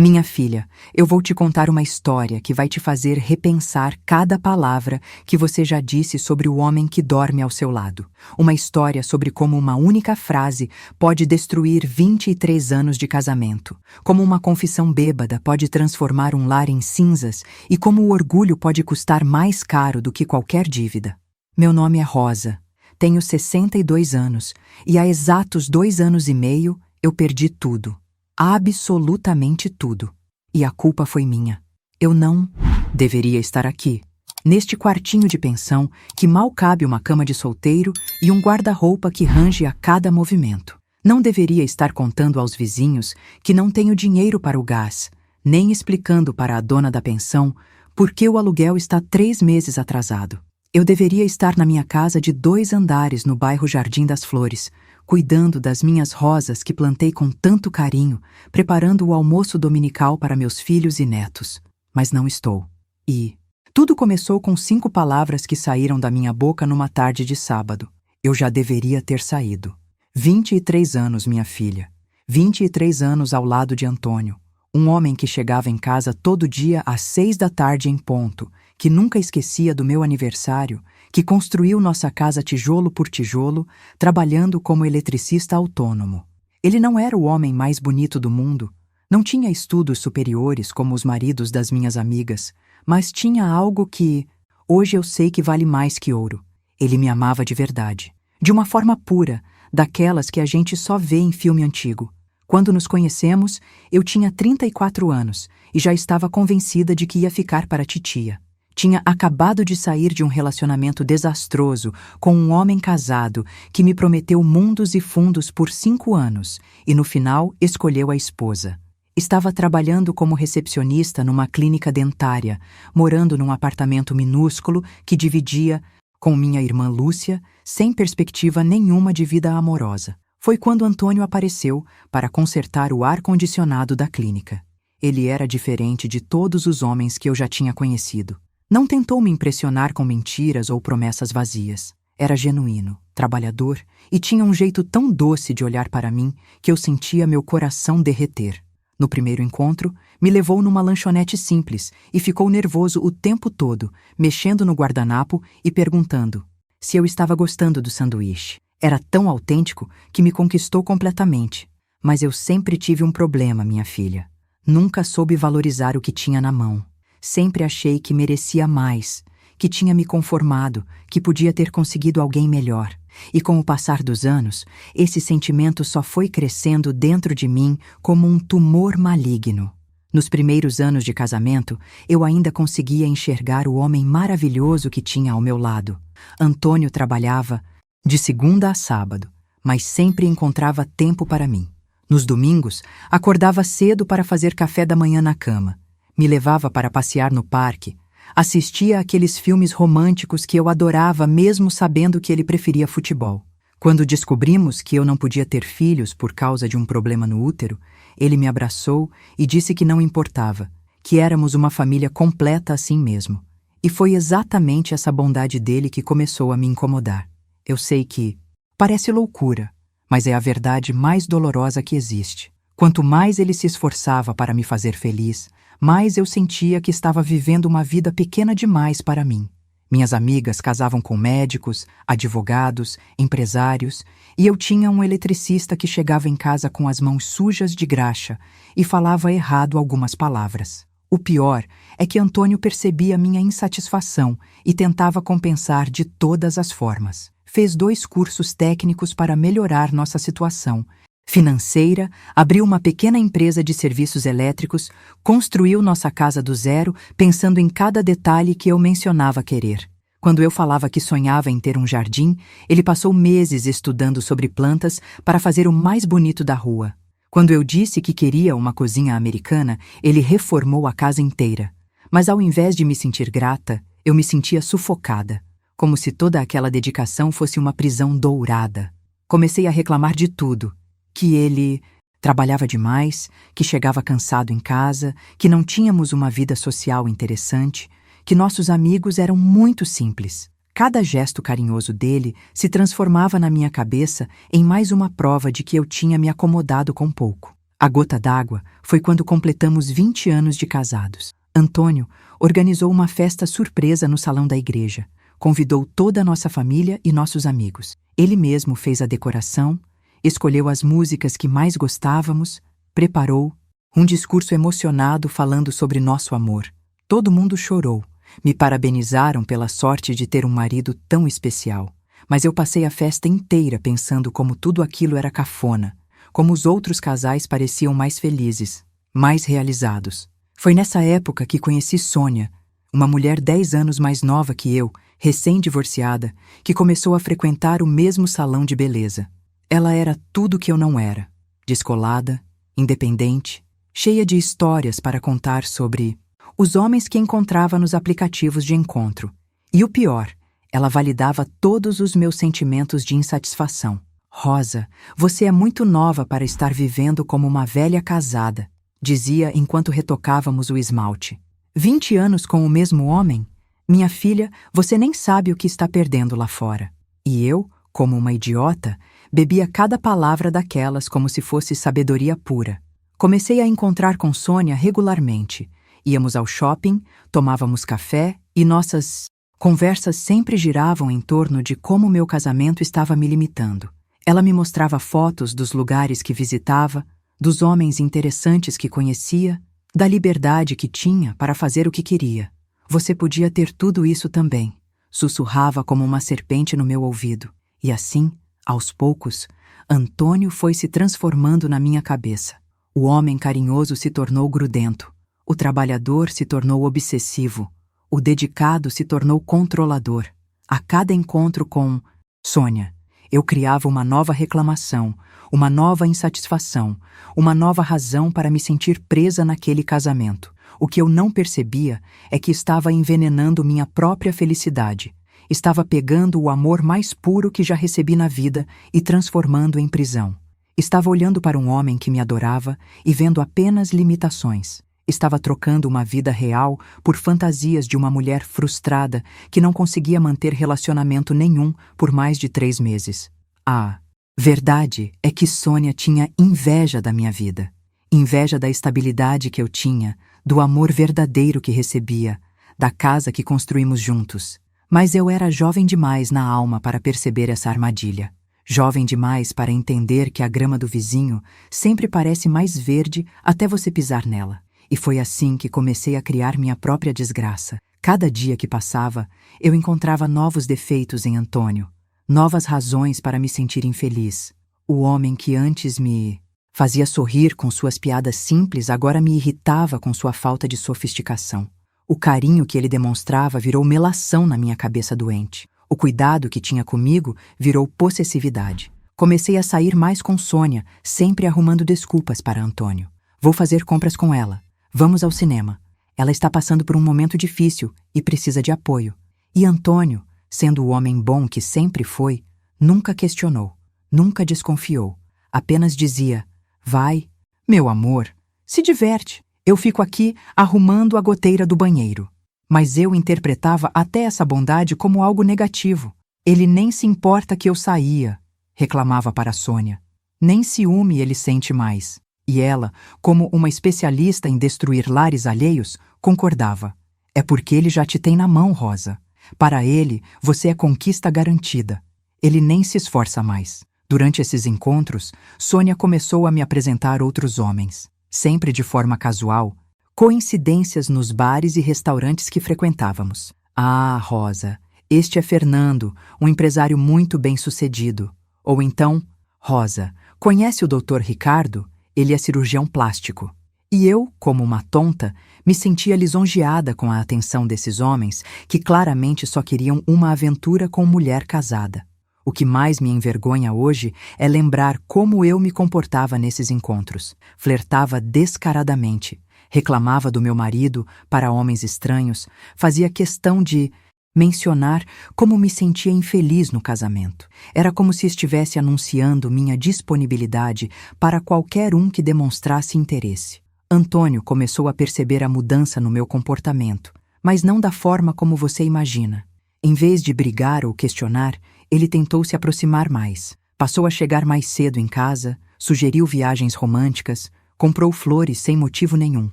Minha filha, eu vou te contar uma história que vai te fazer repensar cada palavra que você já disse sobre o homem que dorme ao seu lado. Uma história sobre como uma única frase pode destruir 23 anos de casamento, como uma confissão bêbada pode transformar um lar em cinzas e como o orgulho pode custar mais caro do que qualquer dívida. Meu nome é Rosa, tenho 62 anos e há exatos 2 anos e meio eu perdi tudo. Absolutamente tudo. E a culpa foi minha. Eu não deveria estar aqui, neste quartinho de pensão que mal cabe uma cama de solteiro e um guarda-roupa que range a cada movimento. Não deveria estar contando aos vizinhos que não tenho dinheiro para o gás, nem explicando para a dona da pensão por que o aluguel está 3 meses atrasado. Eu deveria estar na minha casa de 2 andares no bairro Jardim das Flores, cuidando das minhas rosas que plantei com tanto carinho, preparando o almoço dominical para meus filhos e netos. Mas não estou. E tudo começou com 5 palavras que saíram da minha boca numa tarde de sábado. Eu já deveria ter saído. 23 anos, minha filha. 23 anos ao lado de Antônio. Um homem que chegava em casa todo dia às 6 da tarde em ponto, que nunca esquecia do meu aniversário, que construiu nossa casa tijolo por tijolo, trabalhando como eletricista autônomo. Ele não era o homem mais bonito do mundo, não tinha estudos superiores como os maridos das minhas amigas, mas tinha algo que, hoje eu sei que vale mais que ouro. Ele me amava de verdade, de uma forma pura, daquelas que a gente só vê em filme antigo. Quando nos conhecemos, eu tinha 34 anos e já estava convencida de que ia ficar para a titia. Tinha acabado de sair de um relacionamento desastroso com um homem casado que me prometeu mundos e fundos por 5 anos e, no final, escolheu a esposa. Estava trabalhando como recepcionista numa clínica dentária, morando num apartamento minúsculo que dividia com minha irmã Lúcia, sem perspectiva nenhuma de vida amorosa. Foi quando Antônio apareceu para consertar o ar-condicionado da clínica. Ele era diferente de todos os homens que eu já tinha conhecido. Não tentou me impressionar com mentiras ou promessas vazias. Era genuíno, trabalhador e tinha um jeito tão doce de olhar para mim que eu sentia meu coração derreter. No primeiro encontro, me levou numa lanchonete simples e ficou nervoso o tempo todo, mexendo no guardanapo e perguntando se eu estava gostando do sanduíche. Era tão autêntico que me conquistou completamente. Mas eu sempre tive um problema, minha filha. Nunca soube valorizar o que tinha na mão. Sempre achei que merecia mais, que tinha me conformado, que podia ter conseguido alguém melhor. E com o passar dos anos, esse sentimento só foi crescendo dentro de mim como um tumor maligno. Nos primeiros anos de casamento, eu ainda conseguia enxergar o homem maravilhoso que tinha ao meu lado. Antônio trabalhava de segunda a sábado, mas sempre encontrava tempo para mim. Nos domingos, acordava cedo para fazer café da manhã na cama. Me levava para passear no parque, assistia àqueles filmes românticos que eu adorava mesmo sabendo que ele preferia futebol. Quando descobrimos que eu não podia ter filhos por causa de um problema no útero, ele me abraçou e disse que não importava, que éramos uma família completa assim mesmo. E foi exatamente essa bondade dele que começou a me incomodar. Eu sei que parece loucura, mas é a verdade mais dolorosa que existe. Quanto mais ele se esforçava para me fazer feliz, mais eu sentia que estava vivendo uma vida pequena demais para mim. Minhas amigas casavam com médicos, advogados, empresários, e eu tinha um eletricista que chegava em casa com as mãos sujas de graxa e falava errado algumas palavras. O pior é que Antônio percebia minha insatisfação e tentava compensar de todas as formas. Fez 2 cursos técnicos para melhorar nossa situação financeira, abriu uma pequena empresa de serviços elétricos, construiu nossa casa do zero, pensando em cada detalhe que eu mencionava querer. Quando eu falava que sonhava em ter um jardim, ele passou meses estudando sobre plantas para fazer o mais bonito da rua. Quando eu disse que queria uma cozinha americana, ele reformou a casa inteira. Mas ao invés de me sentir grata, eu me sentia sufocada, como se toda aquela dedicação fosse uma prisão dourada. Comecei a reclamar de tudo. Que ele trabalhava demais, que chegava cansado em casa, que não tínhamos uma vida social interessante, que nossos amigos eram muito simples. Cada gesto carinhoso dele se transformava na minha cabeça em mais uma prova de que eu tinha me acomodado com pouco. A gota d'água foi quando completamos 20 anos de casados. Antônio organizou uma festa surpresa no salão da igreja. Convidou toda a nossa família e nossos amigos. Ele mesmo fez a decoração, escolheu as músicas que mais gostávamos, preparou um discurso emocionado falando sobre nosso amor. Todo mundo chorou. Me parabenizaram pela sorte de ter um marido tão especial. Mas eu passei a festa inteira pensando como tudo aquilo era cafona, como os outros casais pareciam mais felizes, mais realizados. Foi nessa época que conheci Sônia, uma mulher 10 anos mais nova que eu, recém-divorciada, que começou a frequentar o mesmo salão de beleza. Ela era tudo que eu não era, descolada, independente, cheia de histórias para contar sobre os homens que encontrava nos aplicativos de encontro. E o pior, ela validava todos os meus sentimentos de insatisfação. Rosa, você é muito nova para estar vivendo como uma velha casada, dizia enquanto retocávamos o esmalte. 20 anos com o mesmo homem? Minha filha, você nem sabe o que está perdendo lá fora. E eu, como uma idiota, bebia cada palavra daquelas como se fosse sabedoria pura. Comecei a encontrar com Sônia regularmente. Íamos ao shopping, tomávamos café e nossas conversas sempre giravam em torno de como meu casamento estava me limitando. Ela me mostrava fotos dos lugares que visitava, dos homens interessantes que conhecia, da liberdade que tinha para fazer o que queria. Você podia ter tudo isso também, sussurrava como uma serpente no meu ouvido. E assim, aos poucos, Antônio foi se transformando na minha cabeça. O homem carinhoso se tornou grudento, o trabalhador se tornou obsessivo, o dedicado se tornou controlador. A cada encontro com Sônia, eu criava uma nova reclamação, uma nova insatisfação, uma nova razão para me sentir presa naquele casamento. O que eu não percebia é que estava envenenando minha própria felicidade. Estava pegando o amor mais puro que já recebi na vida e transformando em prisão. Estava olhando para um homem que me adorava e vendo apenas limitações. Estava trocando uma vida real por fantasias de uma mulher frustrada que não conseguia manter relacionamento nenhum por mais de 3 meses. A verdade é que Sônia tinha inveja da minha vida. Inveja da estabilidade que eu tinha, do amor verdadeiro que recebia, da casa que construímos juntos. Mas eu era jovem demais na alma para perceber essa armadilha. Jovem demais para entender que a grama do vizinho sempre parece mais verde até você pisar nela. E foi assim que comecei a criar minha própria desgraça. Cada dia que passava, eu encontrava novos defeitos em Antônio, novas razões para me sentir infeliz. O homem que antes me fazia sorrir com suas piadas simples agora me irritava com sua falta de sofisticação. O carinho que ele demonstrava virou melação na minha cabeça doente. O cuidado que tinha comigo virou possessividade. Comecei a sair mais com Sônia, sempre arrumando desculpas para Antônio. Vou fazer compras com ela. Vamos ao cinema. Ela está passando por um momento difícil e precisa de apoio. E Antônio, sendo o homem bom que sempre foi, nunca questionou, nunca desconfiou. Apenas dizia: vai, meu amor, se diverte. Eu fico aqui arrumando a goteira do banheiro. Mas eu interpretava até essa bondade como algo negativo. Ele nem se importa que eu saía, reclamava para Sônia. Nem ciúme ele sente mais. E ela, como uma especialista em destruir lares alheios, concordava. É porque ele já te tem na mão, Rosa. Para ele, você é conquista garantida. Ele nem se esforça mais. Durante esses encontros, Sônia começou a me apresentar outros homens. Sempre de forma casual, coincidências nos bares e restaurantes que frequentávamos. Ah, Rosa, este é Fernando, um empresário muito bem-sucedido. Ou então, Rosa, conhece o Dr. Ricardo? Ele é cirurgião plástico. E eu, como uma tonta, me sentia lisonjeada com a atenção desses homens que claramente só queriam uma aventura com mulher casada. O que mais me envergonha hoje é lembrar como eu me comportava nesses encontros. Flertava descaradamente, reclamava do meu marido para homens estranhos, fazia questão de mencionar como me sentia infeliz no casamento. Era como se estivesse anunciando minha disponibilidade para qualquer um que demonstrasse interesse. Antônio começou a perceber a mudança no meu comportamento, mas não da forma como você imagina. Em vez de brigar ou questionar, ele tentou se aproximar mais. Passou a chegar mais cedo em casa, sugeriu viagens românticas, Comprou flores sem motivo nenhum.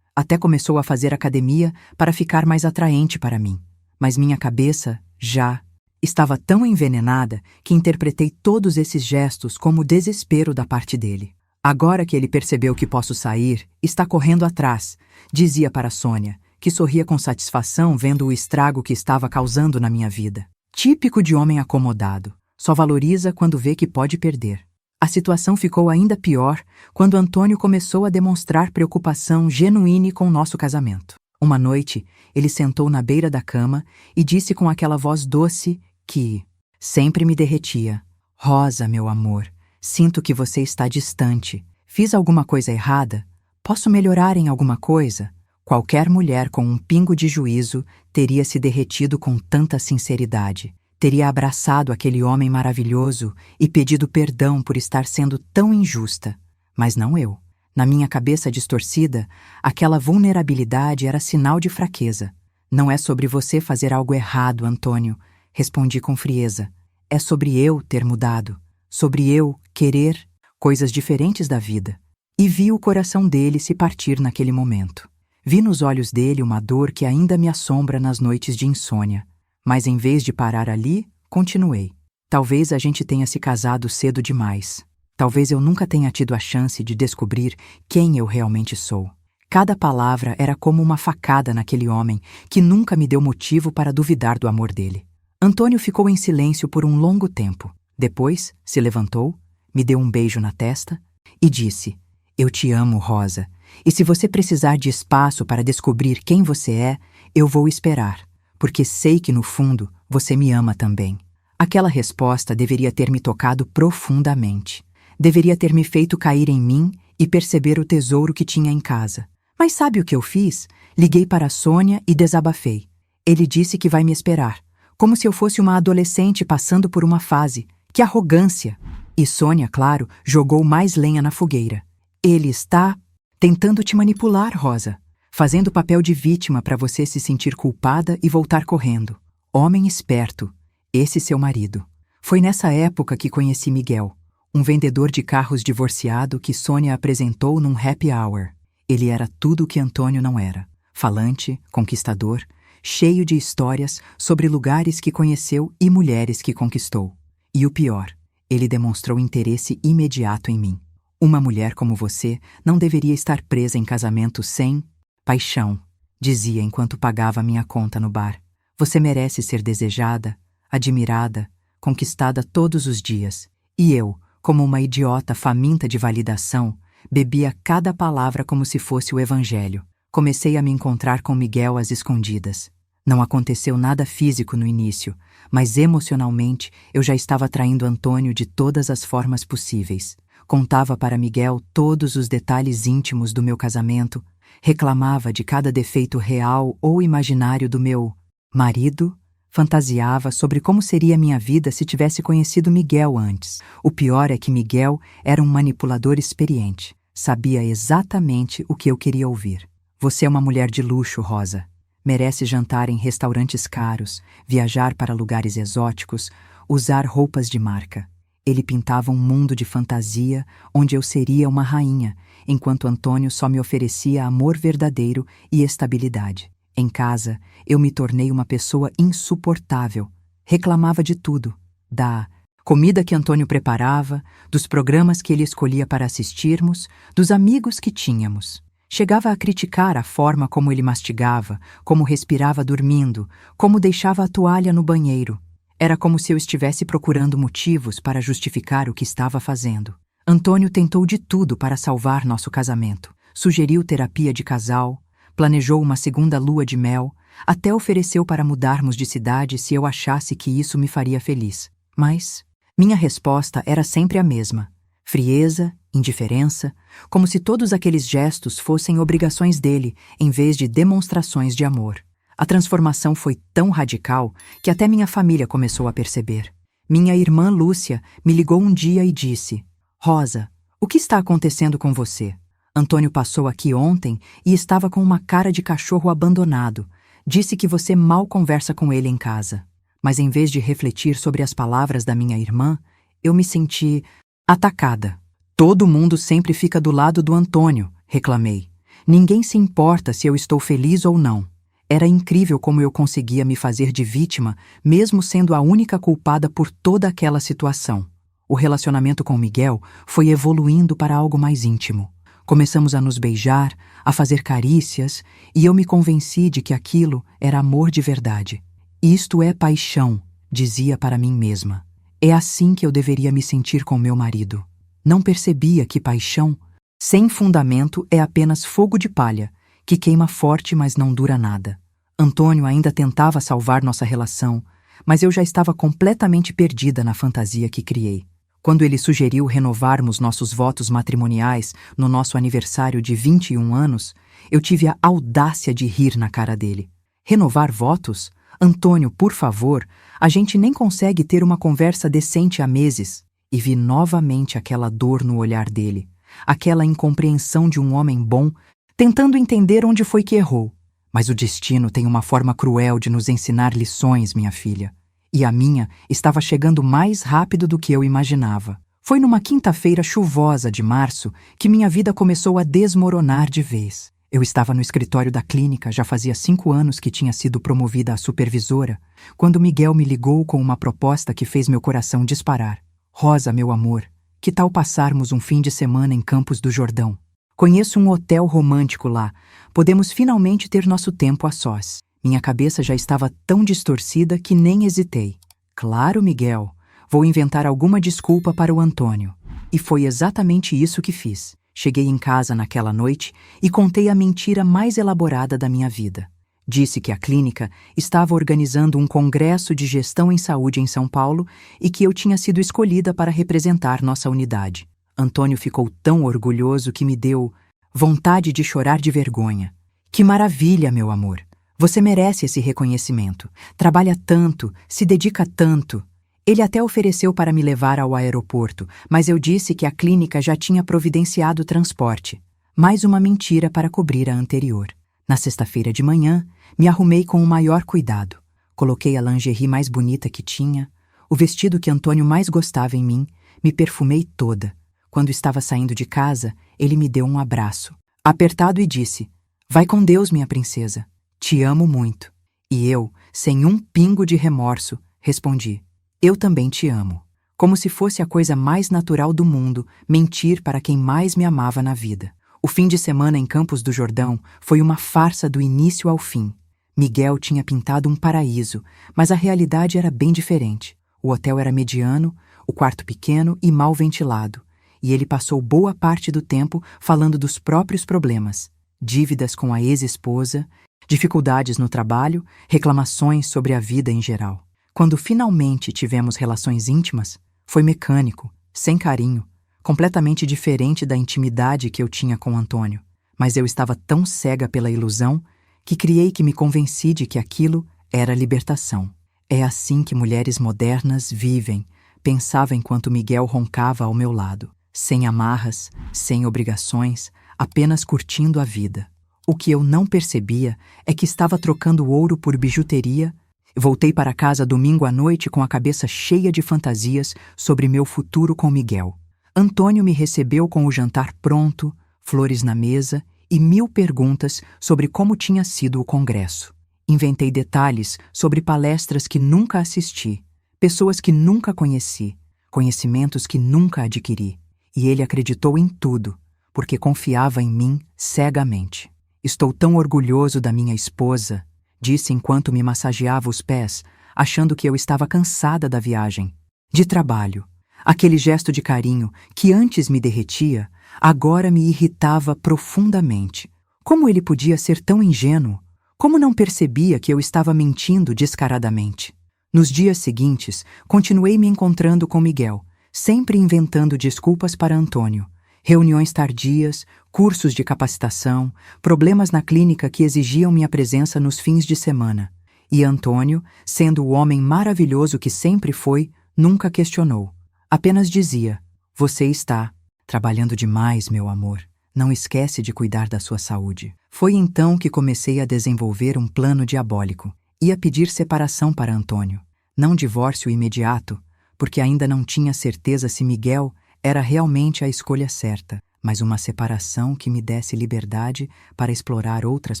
Até começou a fazer academia para ficar mais atraente para mim. Mas minha cabeça, já, estava tão envenenada que interpretei todos esses gestos como desespero da parte dele. Agora que ele percebeu que posso sair, está correndo atrás, dizia para Sônia, que sorria com satisfação vendo o estrago que estava causando na minha vida. Típico de homem acomodado, só valoriza quando vê que pode perder. A situação ficou ainda pior quando Antônio começou a demonstrar preocupação genuína com nosso casamento. Uma noite, ele sentou na beira da cama e disse com aquela voz doce que sempre me derretia: Rosa, meu amor, sinto que você está distante. Fiz alguma coisa errada? Posso melhorar em alguma coisa? Qualquer mulher com um pingo de juízo teria se derretido com tanta sinceridade. Teria abraçado aquele homem maravilhoso e pedido perdão por estar sendo tão injusta. Mas não eu. Na minha cabeça distorcida, aquela vulnerabilidade era sinal de fraqueza. Não é sobre você fazer algo errado, Antônio, respondi com frieza. É sobre eu ter mudado. Sobre eu querer coisas diferentes da vida. E vi o coração dele se partir naquele momento. Vi nos olhos dele uma dor que ainda me assombra nas noites de insônia. Mas em vez de parar ali, continuei. Talvez a gente tenha se casado cedo demais. Talvez eu nunca tenha tido a chance de descobrir quem eu realmente sou. Cada palavra era como uma facada naquele homem que nunca me deu motivo para duvidar do amor dele. Antônio ficou em silêncio por um longo tempo. Depois, se levantou, me deu um beijo na testa e disse: Eu te amo, Rosa, e se você precisar de espaço para descobrir quem você é, eu vou esperar. Porque sei que, no fundo, você me ama também. Aquela resposta deveria ter me tocado profundamente. Deveria ter me feito cair em mim e perceber o tesouro que tinha em casa. Mas sabe o que eu fiz? Liguei para a Sônia e desabafei. Ele disse que vai me esperar, como se eu fosse uma adolescente passando por uma fase. Que arrogância! E Sônia, claro, jogou mais lenha na fogueira. Ele está tentando te manipular, Rosa. Fazendo papel de vítima para você se sentir culpada e voltar correndo. Homem esperto, esse seu marido. Foi nessa época que conheci Miguel, um vendedor de carros divorciado que Sônia apresentou num happy hour. Ele era tudo o que Antônio não era. Falante, conquistador, cheio de histórias sobre lugares que conheceu e mulheres que conquistou. E o pior, ele demonstrou interesse imediato em mim. Uma mulher como você não deveria estar presa em casamento sem paixão, dizia enquanto pagava minha conta no bar. Você merece ser desejada, admirada, conquistada todos os dias. E eu, como uma idiota faminta de validação, bebia cada palavra como se fosse o evangelho. Comecei a me encontrar com Miguel às escondidas. Não aconteceu nada físico no início, mas emocionalmente eu já estava traindo Antônio de todas as formas possíveis. Contava para Miguel todos os detalhes íntimos do meu casamento, reclamava de cada defeito real ou imaginário do meu marido, fantasiava sobre como seria minha vida se tivesse conhecido Miguel antes. O pior é que Miguel era um manipulador experiente. Sabia exatamente o que eu queria ouvir. Você é uma mulher de luxo, Rosa. Merece jantar em restaurantes caros, viajar para lugares exóticos, usar roupas de marca. Ele pintava um mundo de fantasia onde eu seria uma rainha, enquanto Antônio só me oferecia amor verdadeiro e estabilidade. Em casa, eu me tornei uma pessoa insuportável. Reclamava de tudo. Da comida que Antônio preparava, dos programas que ele escolhia para assistirmos, dos amigos que tínhamos. Chegava a criticar a forma como ele mastigava, como respirava dormindo, como deixava a toalha no banheiro. Era como se eu estivesse procurando motivos para justificar o que estava fazendo. Antônio tentou de tudo para salvar nosso casamento. Sugeriu terapia de casal, planejou uma segunda lua de mel, até ofereceu para mudarmos de cidade se eu achasse que isso me faria feliz. Mas minha resposta era sempre a mesma: frieza, indiferença, como se todos aqueles gestos fossem obrigações dele, em vez de demonstrações de amor. A transformação foi tão radical que até minha família começou a perceber. Minha irmã Lúcia me ligou um dia e disse: Rosa, o que está acontecendo com você? Antônio passou aqui ontem e estava com uma cara de cachorro abandonado. Disse que você mal conversa com ele em casa. Mas em vez de refletir sobre as palavras da minha irmã, eu me senti atacada. Todo mundo sempre fica do lado do Antônio, reclamei. Ninguém se importa se eu estou feliz ou não. Era incrível como eu conseguia me fazer de vítima, mesmo sendo a única culpada por toda aquela situação. O relacionamento com Miguel foi evoluindo para algo mais íntimo. Começamos a nos beijar, a fazer carícias, e eu me convenci de que aquilo era amor de verdade. Isto é paixão, dizia para mim mesma. É assim que eu deveria me sentir com meu marido. Não percebia que paixão, sem fundamento, é apenas fogo de palha, que queima forte, mas não dura nada. Antônio ainda tentava salvar nossa relação, mas eu já estava completamente perdida na fantasia que criei. Quando ele sugeriu renovarmos nossos votos matrimoniais no nosso aniversário de 21 anos, eu tive a audácia de rir na cara dele. Renovar votos? Antônio, por favor, a gente nem consegue ter uma conversa decente há meses. E vi novamente aquela dor no olhar dele, aquela incompreensão de um homem bom, tentando entender onde foi que errou. Mas o destino tem uma forma cruel de nos ensinar lições, minha filha. E a minha estava chegando mais rápido do que eu imaginava. Foi numa quinta-feira chuvosa de março que minha vida começou a desmoronar de vez. Eu estava no escritório da clínica, já fazia 5 anos que tinha sido promovida a supervisora, quando Miguel me ligou com uma proposta que fez meu coração disparar. Rosa, meu amor, que tal passarmos um fim de semana em Campos do Jordão? Conheço um hotel romântico lá. Podemos finalmente ter nosso tempo a sós. Minha cabeça já estava tão distorcida que nem hesitei. Claro, Miguel. Vou inventar alguma desculpa para o Antônio. E foi exatamente isso que fiz. Cheguei em casa naquela noite e contei a mentira mais elaborada da minha vida. Disse que a clínica estava organizando um congresso de gestão em saúde em São Paulo e que eu tinha sido escolhida para representar nossa unidade. Antônio ficou tão orgulhoso que me deu vontade de chorar de vergonha. Que maravilha, meu amor! Você merece esse reconhecimento. Trabalha tanto, se dedica tanto. Ele até ofereceu para me levar ao aeroporto, mas eu disse que a clínica já tinha providenciado transporte. Mais uma mentira para cobrir a anterior. Na sexta-feira de manhã, me arrumei com o maior cuidado. Coloquei a lingerie mais bonita que tinha, o vestido que Antônio mais gostava em mim, me perfumei toda. Quando estava saindo de casa, ele me deu um abraço, apertado, e disse: "Vai com Deus, minha princesa. Te amo muito." E eu, sem um pingo de remorso, respondi: "Eu também te amo." Como se fosse a coisa mais natural do mundo mentir para quem mais me amava na vida. O fim de semana em Campos do Jordão foi uma farsa do início ao fim. Miguel tinha pintado um paraíso, mas a realidade era bem diferente. O hotel era mediano, o quarto pequeno e mal ventilado, e ele passou boa parte do tempo falando dos próprios problemas, dívidas com a ex-esposa, dificuldades no trabalho, reclamações sobre a vida em geral. Quando finalmente tivemos relações íntimas, foi mecânico, sem carinho, completamente diferente da intimidade que eu tinha com Antônio. Mas eu estava tão cega pela ilusão que criei que me convenci de que aquilo era libertação. É assim que mulheres modernas vivem, pensava enquanto Miguel roncava ao meu lado, sem amarras, sem obrigações, apenas curtindo a vida. O que eu não percebia é que estava trocando ouro por bijuteria. Voltei para casa domingo à noite com a cabeça cheia de fantasias sobre meu futuro com Miguel. Antônio me recebeu com o jantar pronto, flores na mesa e 1000 perguntas sobre como tinha sido o congresso. Inventei detalhes sobre palestras que nunca assisti, pessoas que nunca conheci, conhecimentos que nunca adquiri. E ele acreditou em tudo, porque confiava em mim cegamente. "Estou tão orgulhoso da minha esposa", disse enquanto me massageava os pés, achando que eu estava cansada da viagem. De trabalho. Aquele gesto de carinho que antes me derretia, agora me irritava profundamente. Como ele podia ser tão ingênuo? Como não percebia que eu estava mentindo descaradamente? Nos dias seguintes, continuei me encontrando com Miguel, sempre inventando desculpas para Antônio. Reuniões tardias, cursos de capacitação, problemas na clínica que exigiam minha presença nos fins de semana. E Antônio, sendo o homem maravilhoso que sempre foi, nunca questionou. Apenas dizia: "Você está trabalhando demais, meu amor. Não esquece de cuidar da sua saúde." Foi então que comecei a desenvolver um plano diabólico. Ia pedir separação para Antônio. Não divórcio imediato, porque ainda não tinha certeza se Miguel Era realmente a escolha certa, mas uma separação que me desse liberdade para explorar outras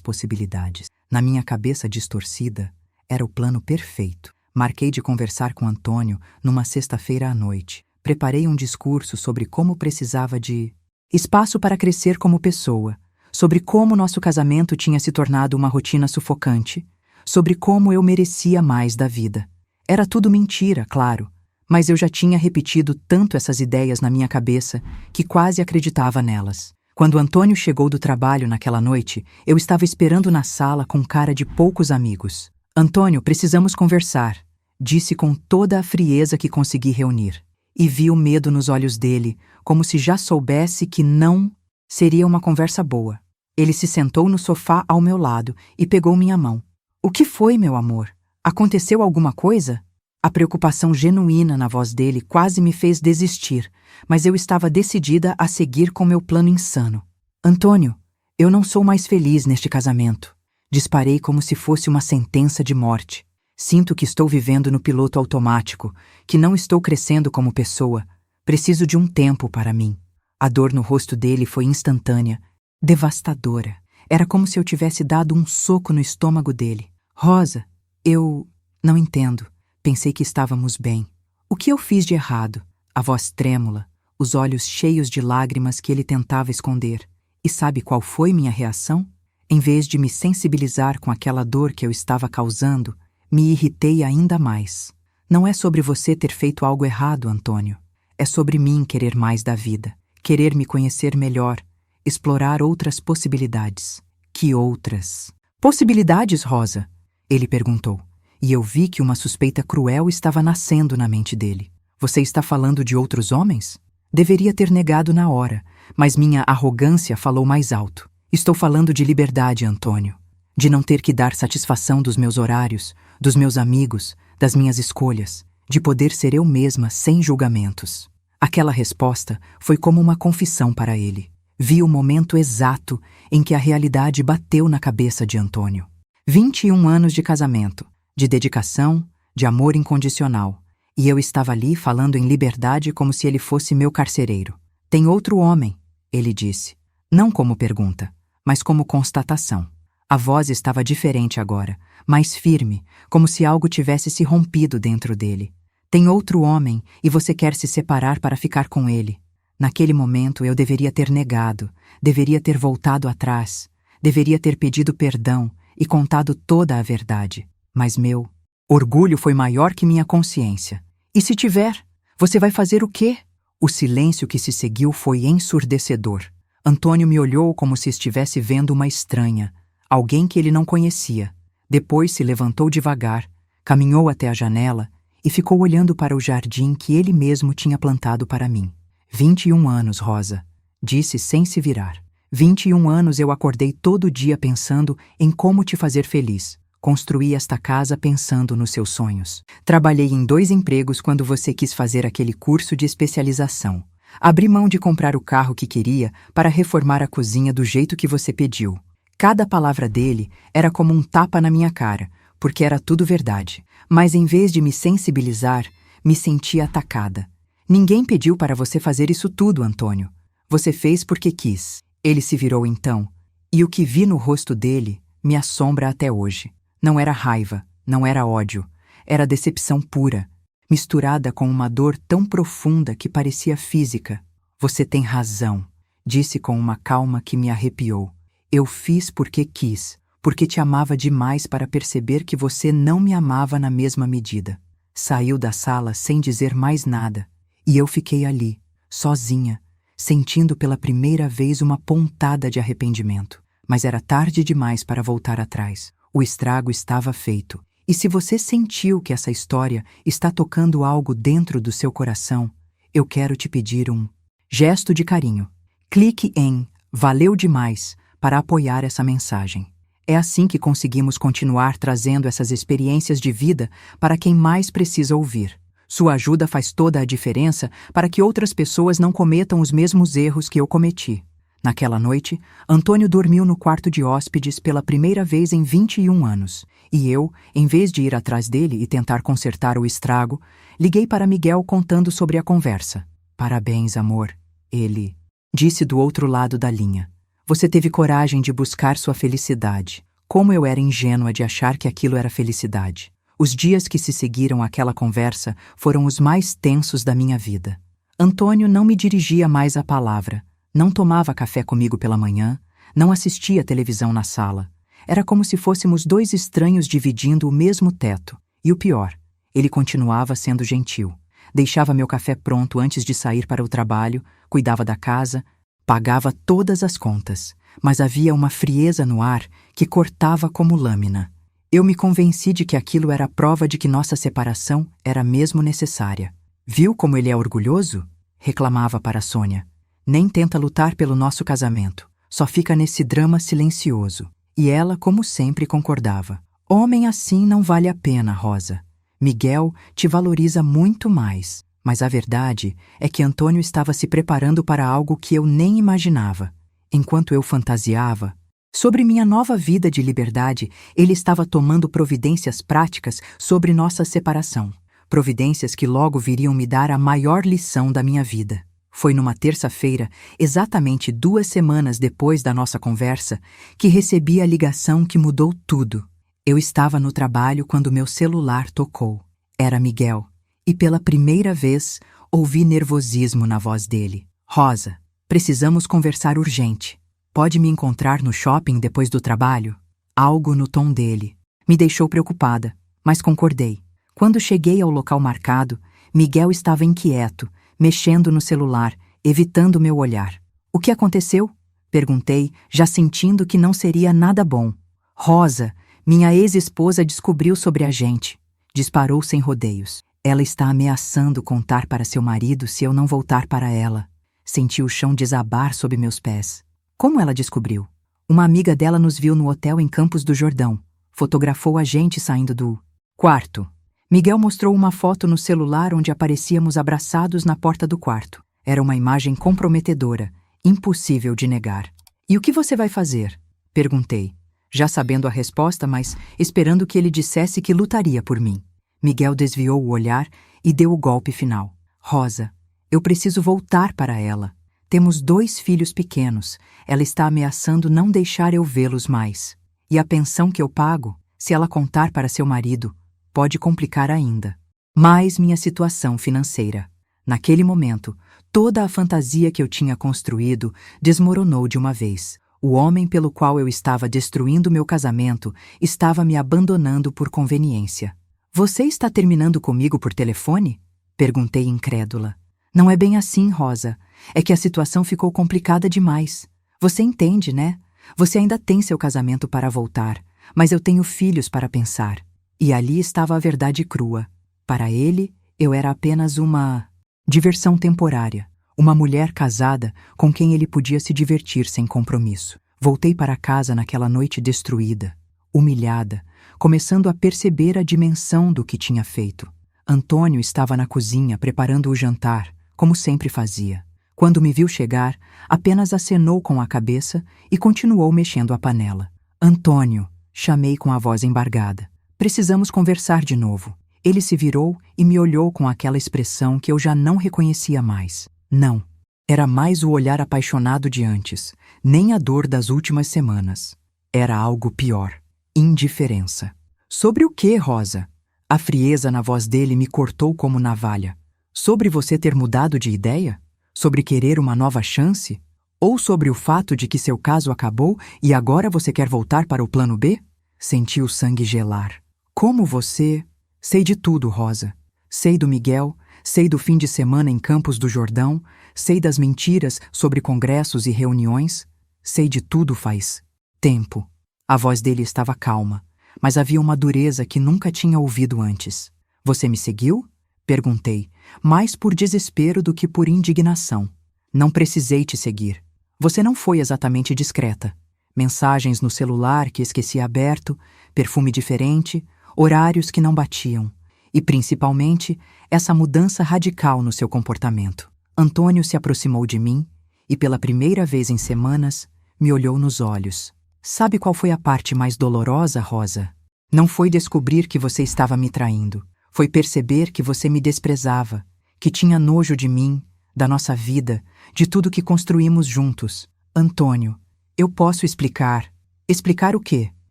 possibilidades. Na minha cabeça distorcida, era o plano perfeito. Marquei de conversar com Antônio numa sexta-feira à noite. Preparei um discurso sobre como precisava de espaço para crescer como pessoa, sobre como nosso casamento tinha se tornado uma rotina sufocante, sobre como eu merecia mais da vida. Era tudo mentira, claro, mas eu já tinha repetido tanto essas ideias na minha cabeça que quase acreditava nelas. Quando Antônio chegou do trabalho naquela noite, eu estava esperando na sala com cara de poucos amigos. Antônio, precisamos conversar, disse com toda a frieza que consegui reunir. E vi o medo nos olhos dele, como se já soubesse que não seria uma conversa boa. Ele se sentou no sofá ao meu lado e pegou minha mão. O que foi, meu amor? Aconteceu alguma coisa? A preocupação genuína na voz dele quase me fez desistir, mas eu estava decidida a seguir com meu plano insano. Antônio, eu não sou mais feliz neste casamento. Disparei como se fosse uma sentença de morte. Sinto que estou vivendo no piloto automático, que não estou crescendo como pessoa. Preciso de um tempo para mim. A dor no rosto dele foi instantânea, devastadora. Era como se eu tivesse dado um soco no estômago dele. Rosa, eu não entendo. Pensei que estávamos bem. O que eu fiz de errado? A voz trêmula, os olhos cheios de lágrimas que ele tentava esconder. E sabe qual foi minha reação? Em vez de me sensibilizar com aquela dor que eu estava causando, me irritei ainda mais. Não é sobre você ter feito algo errado, Antônio. É sobre mim querer mais da vida, querer me conhecer melhor, explorar outras possibilidades. Que outras? Possibilidades, Rosa? Ele perguntou. E eu vi que uma suspeita cruel estava nascendo na mente dele. Você está falando de outros homens? Deveria ter negado na hora, mas minha arrogância falou mais alto. Estou falando de liberdade, Antônio. De não ter que dar satisfação dos meus horários, dos meus amigos, das minhas escolhas, de poder ser eu mesma sem julgamentos. Aquela resposta foi como uma confissão para ele. Vi o momento exato em que a realidade bateu na cabeça de Antônio. 21 anos de casamento, de dedicação, de amor incondicional. E eu estava ali falando em liberdade como se ele fosse meu carcereiro. Tem outro homem, ele disse. Não como pergunta, mas como constatação. A voz estava diferente agora, mais firme, como se algo tivesse se rompido dentro dele. Tem outro homem e você quer se separar para ficar com ele. Naquele momento eu deveria ter negado, deveria ter voltado atrás, deveria ter pedido perdão e contado toda a verdade. Mas meu orgulho foi maior que minha consciência. E se tiver, você vai fazer o quê? O silêncio que se seguiu foi ensurdecedor. Antônio me olhou como se estivesse vendo uma estranha, alguém que ele não conhecia. Depois se levantou devagar, caminhou até a janela e ficou olhando para o jardim que ele mesmo tinha plantado para mim. 21 anos, Rosa, disse sem se virar. 21 anos eu acordei todo dia pensando em como te fazer feliz. Construí esta casa pensando nos seus sonhos. Trabalhei em 2 empregos quando você quis fazer aquele curso de especialização. Abri mão de comprar o carro que queria para reformar a cozinha do jeito que você pediu. Cada palavra dele era como um tapa na minha cara, porque era tudo verdade. Mas em vez de me sensibilizar, me sentia atacada. Ninguém pediu para você fazer isso tudo, Antônio. Você fez porque quis. Ele se virou então, e o que vi no rosto dele me assombra até hoje. Não era raiva, não era ódio, era decepção pura, misturada com uma dor tão profunda que parecia física. Você tem razão, disse com uma calma que me arrepiou. Eu fiz porque quis, porque te amava demais para perceber que você não me amava na mesma medida. Saiu da sala sem dizer mais nada, e eu fiquei ali, sozinha, sentindo pela primeira vez uma pontada de arrependimento. Mas era tarde demais para voltar atrás. O estrago estava feito. E se você sentiu que essa história está tocando algo dentro do seu coração, eu quero te pedir um gesto de carinho. Clique em "Valeu demais" para apoiar essa mensagem. É assim que conseguimos continuar trazendo essas experiências de vida para quem mais precisa ouvir. Sua ajuda faz toda a diferença para que outras pessoas não cometam os mesmos erros que eu cometi. Naquela noite, Antônio dormiu no quarto de hóspedes pela primeira vez em 21 anos. E eu, em vez de ir atrás dele e tentar consertar o estrago, liguei para Miguel contando sobre a conversa. Parabéns, amor. Ele disse do outro lado da linha. Você teve coragem de buscar sua felicidade. Como eu era ingênua de achar que aquilo era felicidade. Os dias que se seguiram àquela conversa foram os mais tensos da minha vida. Antônio não me dirigia mais a palavra, não tomava café comigo pela manhã, não assistia televisão na sala. Era como se fôssemos dois estranhos dividindo o mesmo teto. E o pior, ele continuava sendo gentil. Deixava meu café pronto antes de sair para o trabalho, cuidava da casa, pagava todas as contas, mas havia uma frieza no ar que cortava como lâmina. Eu me convenci de que aquilo era a prova de que nossa separação era mesmo necessária. Viu como ele é orgulhoso? Reclamava para Sônia. Nem tenta lutar pelo nosso casamento, só fica nesse drama silencioso. E ela, como sempre, concordava. Homem assim não vale a pena, Rosa. Miguel te valoriza muito mais. Mas a verdade é que Antônio estava se preparando para algo que eu nem imaginava. Enquanto eu fantasiava sobre minha nova vida de liberdade, ele estava tomando providências práticas sobre nossa separação. Providências que logo viriam me dar a maior lição da minha vida. Foi numa terça-feira, exatamente 2 semanas depois da nossa conversa, que recebi a ligação que mudou tudo. Eu estava no trabalho quando meu celular tocou. Era Miguel. E pela primeira vez, ouvi nervosismo na voz dele. Rosa, precisamos conversar urgente. Pode me encontrar no shopping depois do trabalho? Algo no tom dele me deixou preocupada, mas concordei. Quando cheguei ao local marcado, Miguel estava inquieto, mexendo no celular, evitando meu olhar. O que aconteceu? Perguntei, já sentindo que não seria nada bom. Rosa, minha ex-esposa descobriu sobre a gente. Disparou sem rodeios. Ela está ameaçando contar para seu marido se eu não voltar para ela. Senti o chão desabar sob meus pés. Como ela descobriu? Uma amiga dela nos viu no hotel em Campos do Jordão. Fotografou a gente saindo do quarto. Miguel mostrou uma foto no celular onde aparecíamos abraçados na porta do quarto. Era uma imagem comprometedora, impossível de negar. E o que você vai fazer? Perguntei, já sabendo a resposta, mas esperando que ele dissesse que lutaria por mim. Miguel desviou o olhar e deu o golpe final. Rosa, eu preciso voltar para ela. Temos 2 filhos pequenos. Ela está ameaçando não deixar eu vê-los mais. E a pensão que eu pago, se ela contar para seu marido, pode complicar ainda. Mais minha situação financeira. Naquele momento, toda a fantasia que eu tinha construído desmoronou de uma vez. O homem pelo qual eu estava destruindo meu casamento estava me abandonando por conveniência. Você está terminando comigo por telefone? Perguntei incrédula. Não é bem assim, Rosa. É que a situação ficou complicada demais. Você entende, né? Você ainda tem seu casamento para voltar, mas eu tenho filhos para pensar. E ali estava a verdade crua. Para ele, eu era apenas uma diversão temporária. Uma mulher casada com quem ele podia se divertir sem compromisso. Voltei para casa naquela noite destruída, humilhada, começando a perceber a dimensão do que tinha feito. Antônio estava na cozinha preparando o jantar, como sempre fazia. Quando me viu chegar, apenas acenou com a cabeça e continuou mexendo a panela. Antônio, chamei com a voz embargada. Precisamos conversar de novo. Ele se virou e me olhou com aquela expressão que eu já não reconhecia mais. Não. Era mais o olhar apaixonado de antes, nem a dor das últimas semanas. Era algo pior. Indiferença. Sobre o que, Rosa? A frieza na voz dele me cortou como navalha. Sobre você ter mudado de ideia? Sobre querer uma nova chance? Ou sobre o fato de que seu caso acabou e agora você quer voltar para o plano B? Senti o sangue gelar. Como você? Sei de tudo, Rosa. Sei do Miguel, sei do fim de semana em Campos do Jordão, sei das mentiras sobre congressos e reuniões. Sei de tudo faz tempo. A voz dele estava calma, mas havia uma dureza que nunca tinha ouvido antes. Você me seguiu? Perguntei, mais por desespero do que por indignação. Não precisei te seguir. Você não foi exatamente discreta. Mensagens no celular que esquecia aberto, perfume diferente, horários que não batiam. E, principalmente, essa mudança radical no seu comportamento. Antônio se aproximou de mim e, pela primeira vez em semanas, me olhou nos olhos. Sabe qual foi a parte mais dolorosa, Rosa? Não foi descobrir que você estava me traindo. Foi perceber que você me desprezava, que tinha nojo de mim, da nossa vida, de tudo que construímos juntos. Antônio, eu posso explicar. Explicar o quê?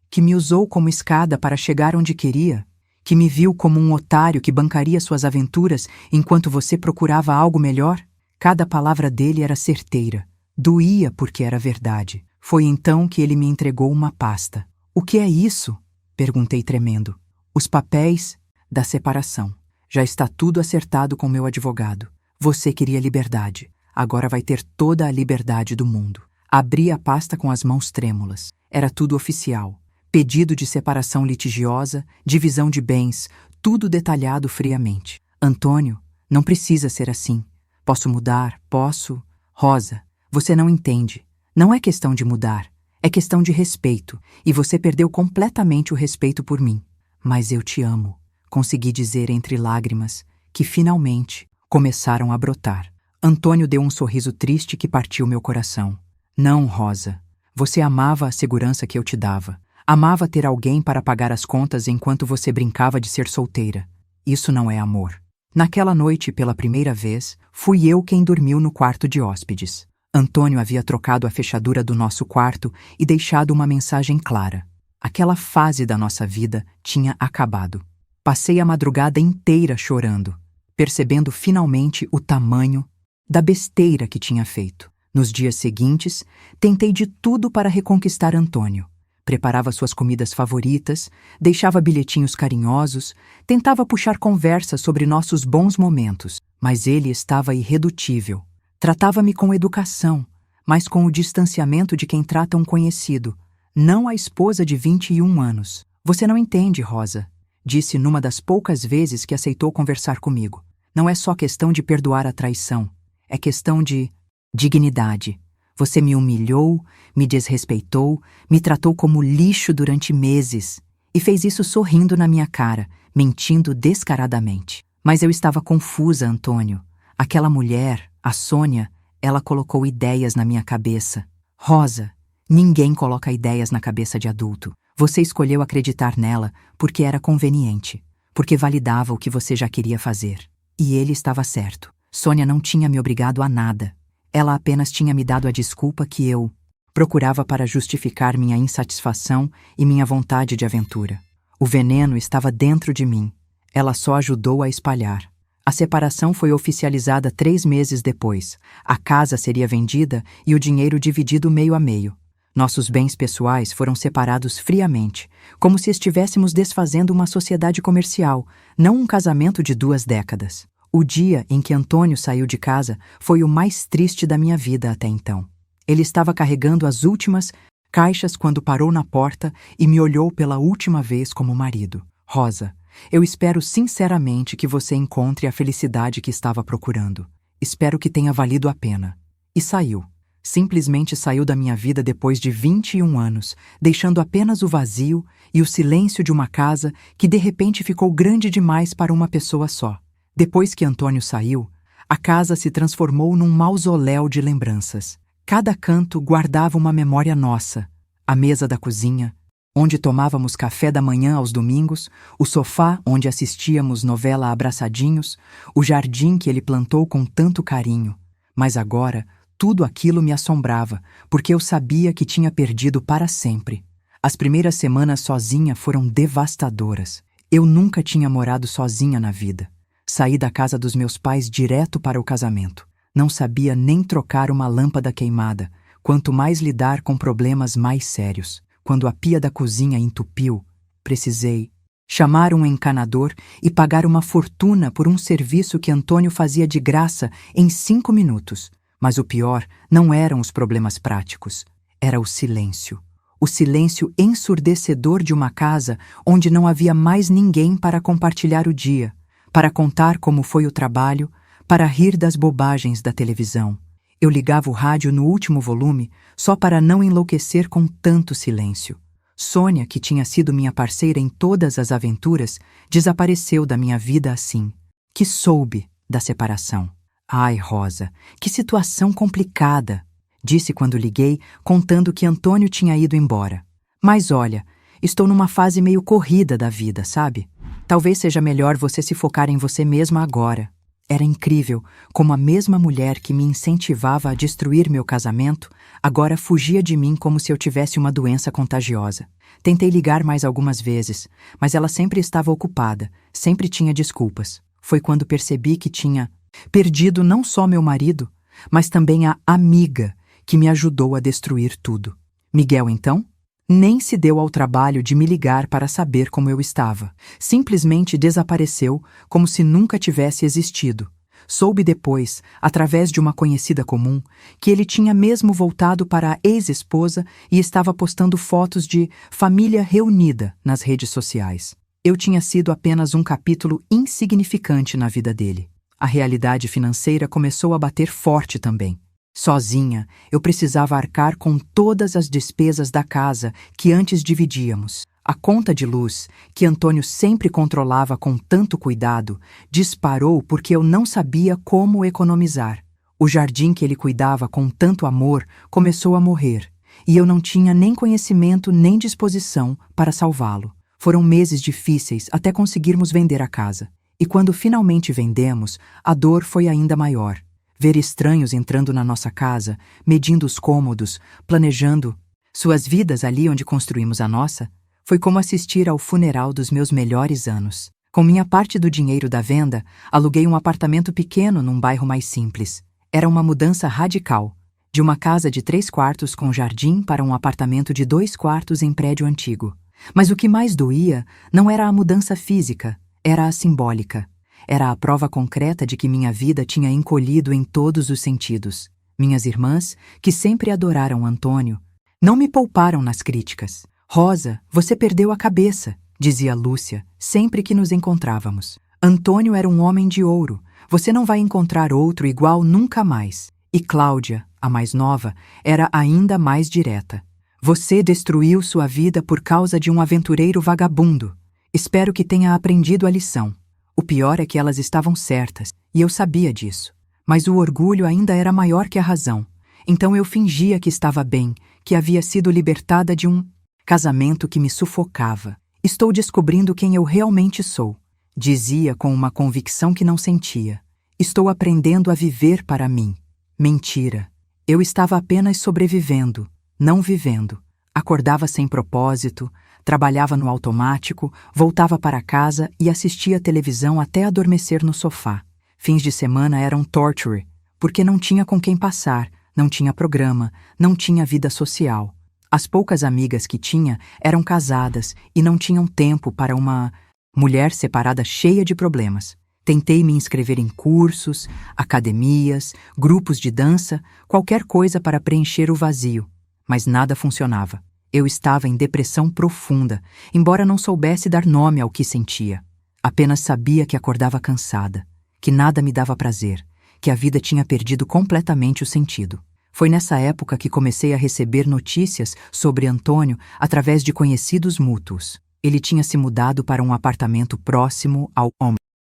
Que me usou como escada para chegar onde queria? Que me viu como um otário que bancaria suas aventuras enquanto você procurava algo melhor? Cada palavra dele era certeira. Doía porque era verdade. Foi então que ele me entregou uma pasta. O que é isso? Perguntei tremendo. Os papéis da separação. Já está tudo acertado com meu advogado. Você queria liberdade. Agora vai ter toda a liberdade do mundo. Abri a pasta com as mãos trêmulas. Era tudo oficial. Pedido de separação litigiosa, divisão de bens, tudo detalhado friamente. Antônio, não precisa ser assim. Posso mudar, posso... Rosa, você não entende. Não é questão de mudar. É questão de respeito. E você perdeu completamente o respeito por mim. Mas eu te amo. Consegui dizer entre lágrimas que finalmente começaram a brotar. Antônio deu um sorriso triste que partiu meu coração. Não, Rosa. Você amava a segurança que eu te dava. Amava ter alguém para pagar as contas enquanto você brincava de ser solteira. Isso não é amor. Naquela noite, pela primeira vez, fui eu quem dormiu no quarto de hóspedes. Antônio havia trocado a fechadura do nosso quarto e deixado uma mensagem clara. Aquela fase da nossa vida tinha acabado. Passei a madrugada inteira chorando, percebendo finalmente o tamanho da besteira que tinha feito. Nos dias seguintes, tentei de tudo para reconquistar Antônio. Preparava suas comidas favoritas, deixava bilhetinhos carinhosos, tentava puxar conversa sobre nossos bons momentos, mas ele estava irredutível. Tratava-me com educação, mas com o distanciamento de quem trata um conhecido, não a esposa de 21 anos. Você não entende, Rosa, disse numa das poucas vezes que aceitou conversar comigo. Não é só questão de perdoar a traição, é questão de dignidade. Você me humilhou, me desrespeitou, me tratou como lixo durante meses e fez isso sorrindo na minha cara, mentindo descaradamente. Mas eu estava confusa, Antônio. Aquela mulher, a Sônia, ela colocou ideias na minha cabeça. Rosa, ninguém coloca ideias na cabeça de adulto. Você escolheu acreditar nela porque era conveniente, porque validava o que você já queria fazer. E ele estava certo. Sônia não tinha me obrigado a nada. Ela apenas tinha me dado a desculpa que eu procurava para justificar minha insatisfação e minha vontade de aventura. O veneno estava dentro de mim. Ela só ajudou a espalhar. A separação foi oficializada 3 meses depois. A casa seria vendida e o dinheiro dividido meio a meio. Nossos bens pessoais foram separados friamente, como se estivéssemos desfazendo uma sociedade comercial, não um casamento de 2 décadas. O dia em que Antônio saiu de casa foi o mais triste da minha vida até então. Ele estava carregando as últimas caixas quando parou na porta e me olhou pela última vez como marido. Rosa, eu espero sinceramente que você encontre a felicidade que estava procurando. Espero que tenha valido a pena. E saiu. Simplesmente saiu da minha vida depois de 21 anos, deixando apenas o vazio e o silêncio de uma casa que de repente ficou grande demais para uma pessoa só. Depois que Antônio saiu, a casa se transformou num mausoléu de lembranças. Cada canto guardava uma memória nossa. A mesa da cozinha, onde tomávamos café da manhã aos domingos, o sofá onde assistíamos novela abraçadinhos, o jardim que ele plantou com tanto carinho. Mas agora, tudo aquilo me assombrava, porque eu sabia que tinha perdido para sempre. As primeiras semanas sozinha foram devastadoras. Eu nunca tinha morado sozinha na vida. Saí da casa dos meus pais direto para o casamento. Não sabia nem trocar uma lâmpada queimada, quanto mais lidar com problemas mais sérios. Quando a pia da cozinha entupiu, precisei chamar um encanador e pagar uma fortuna por um serviço que Antônio fazia de graça em 5 minutos. Mas o pior não eram os problemas práticos, era o silêncio. O silêncio ensurdecedor de uma casa onde não havia mais ninguém para compartilhar o dia, para contar como foi o trabalho, para rir das bobagens da televisão. Eu ligava o rádio no último volume só para não enlouquecer com tanto silêncio. Sônia, que tinha sido minha parceira em todas as aventuras, desapareceu da minha vida assim, que soube da separação. Ai, Rosa, que situação complicada, disse quando liguei, contando que Antônio tinha ido embora. Mas olha, estou numa fase meio corrida da vida, sabe? Talvez seja melhor você se focar em você mesma agora. Era incrível como a mesma mulher que me incentivava a destruir meu casamento agora fugia de mim como se eu tivesse uma doença contagiosa. Tentei ligar mais algumas vezes, mas ela sempre estava ocupada, sempre tinha desculpas. Foi quando percebi que tinha perdido não só meu marido, mas também a amiga que me ajudou a destruir tudo. Miguel, então, nem se deu ao trabalho de me ligar para saber como eu estava. Simplesmente desapareceu como se nunca tivesse existido. Soube depois, através de uma conhecida comum, que ele tinha mesmo voltado para a ex-esposa e estava postando fotos de família reunida nas redes sociais. Eu tinha sido apenas um capítulo insignificante na vida dele. A realidade financeira começou a bater forte também. Sozinha, eu precisava arcar com todas as despesas da casa que antes dividíamos. A conta de luz, que Antônio sempre controlava com tanto cuidado, disparou porque eu não sabia como economizar. O jardim que ele cuidava com tanto amor começou a morrer, e eu não tinha nem conhecimento nem disposição para salvá-lo. Foram meses difíceis até conseguirmos vender a casa. E quando finalmente vendemos, a dor foi ainda maior. Ver estranhos entrando na nossa casa, medindo os cômodos, planejando suas vidas ali onde construímos a nossa, foi como assistir ao funeral dos meus melhores anos. Com minha parte do dinheiro da venda, aluguei um apartamento pequeno num bairro mais simples. Era uma mudança radical, de uma casa de 3 quartos com jardim para um apartamento de 2 quartos em prédio antigo. Mas o que mais doía não era a mudança física, era a simbólica. Era a prova concreta de que minha vida tinha encolhido em todos os sentidos. Minhas irmãs, que sempre adoraram Antônio, não me pouparam nas críticas. Rosa, você perdeu a cabeça, dizia Lúcia, sempre que nos encontrávamos. Antônio era um homem de ouro. Você não vai encontrar outro igual nunca mais. E Cláudia, a mais nova, era ainda mais direta. Você destruiu sua vida por causa de um aventureiro vagabundo. Espero que tenha aprendido a lição. O pior é que elas estavam certas, e eu sabia disso. Mas o orgulho ainda era maior que a razão. Então eu fingia que estava bem, que havia sido libertada de um casamento que me sufocava. Estou descobrindo quem eu realmente sou, dizia com uma convicção que não sentia. Estou aprendendo a viver para mim. Mentira. Eu estava apenas sobrevivendo, não vivendo. Acordava sem propósito, trabalhava no automático, voltava para casa e assistia televisão até adormecer no sofá. Fins de semana eram torture, porque não tinha com quem passar, não tinha programa, não tinha vida social. As poucas amigas que tinha eram casadas e não tinham tempo para uma mulher separada cheia de problemas. Tentei me inscrever em cursos, academias, grupos de dança, qualquer coisa para preencher o vazio, mas nada funcionava. Eu estava em depressão profunda, embora não soubesse dar nome ao que sentia. Apenas sabia que acordava cansada, que nada me dava prazer, que a vida tinha perdido completamente o sentido. Foi nessa época que comecei a receber notícias sobre Antônio através de conhecidos mútuos. Ele tinha se mudado para um apartamento próximo ao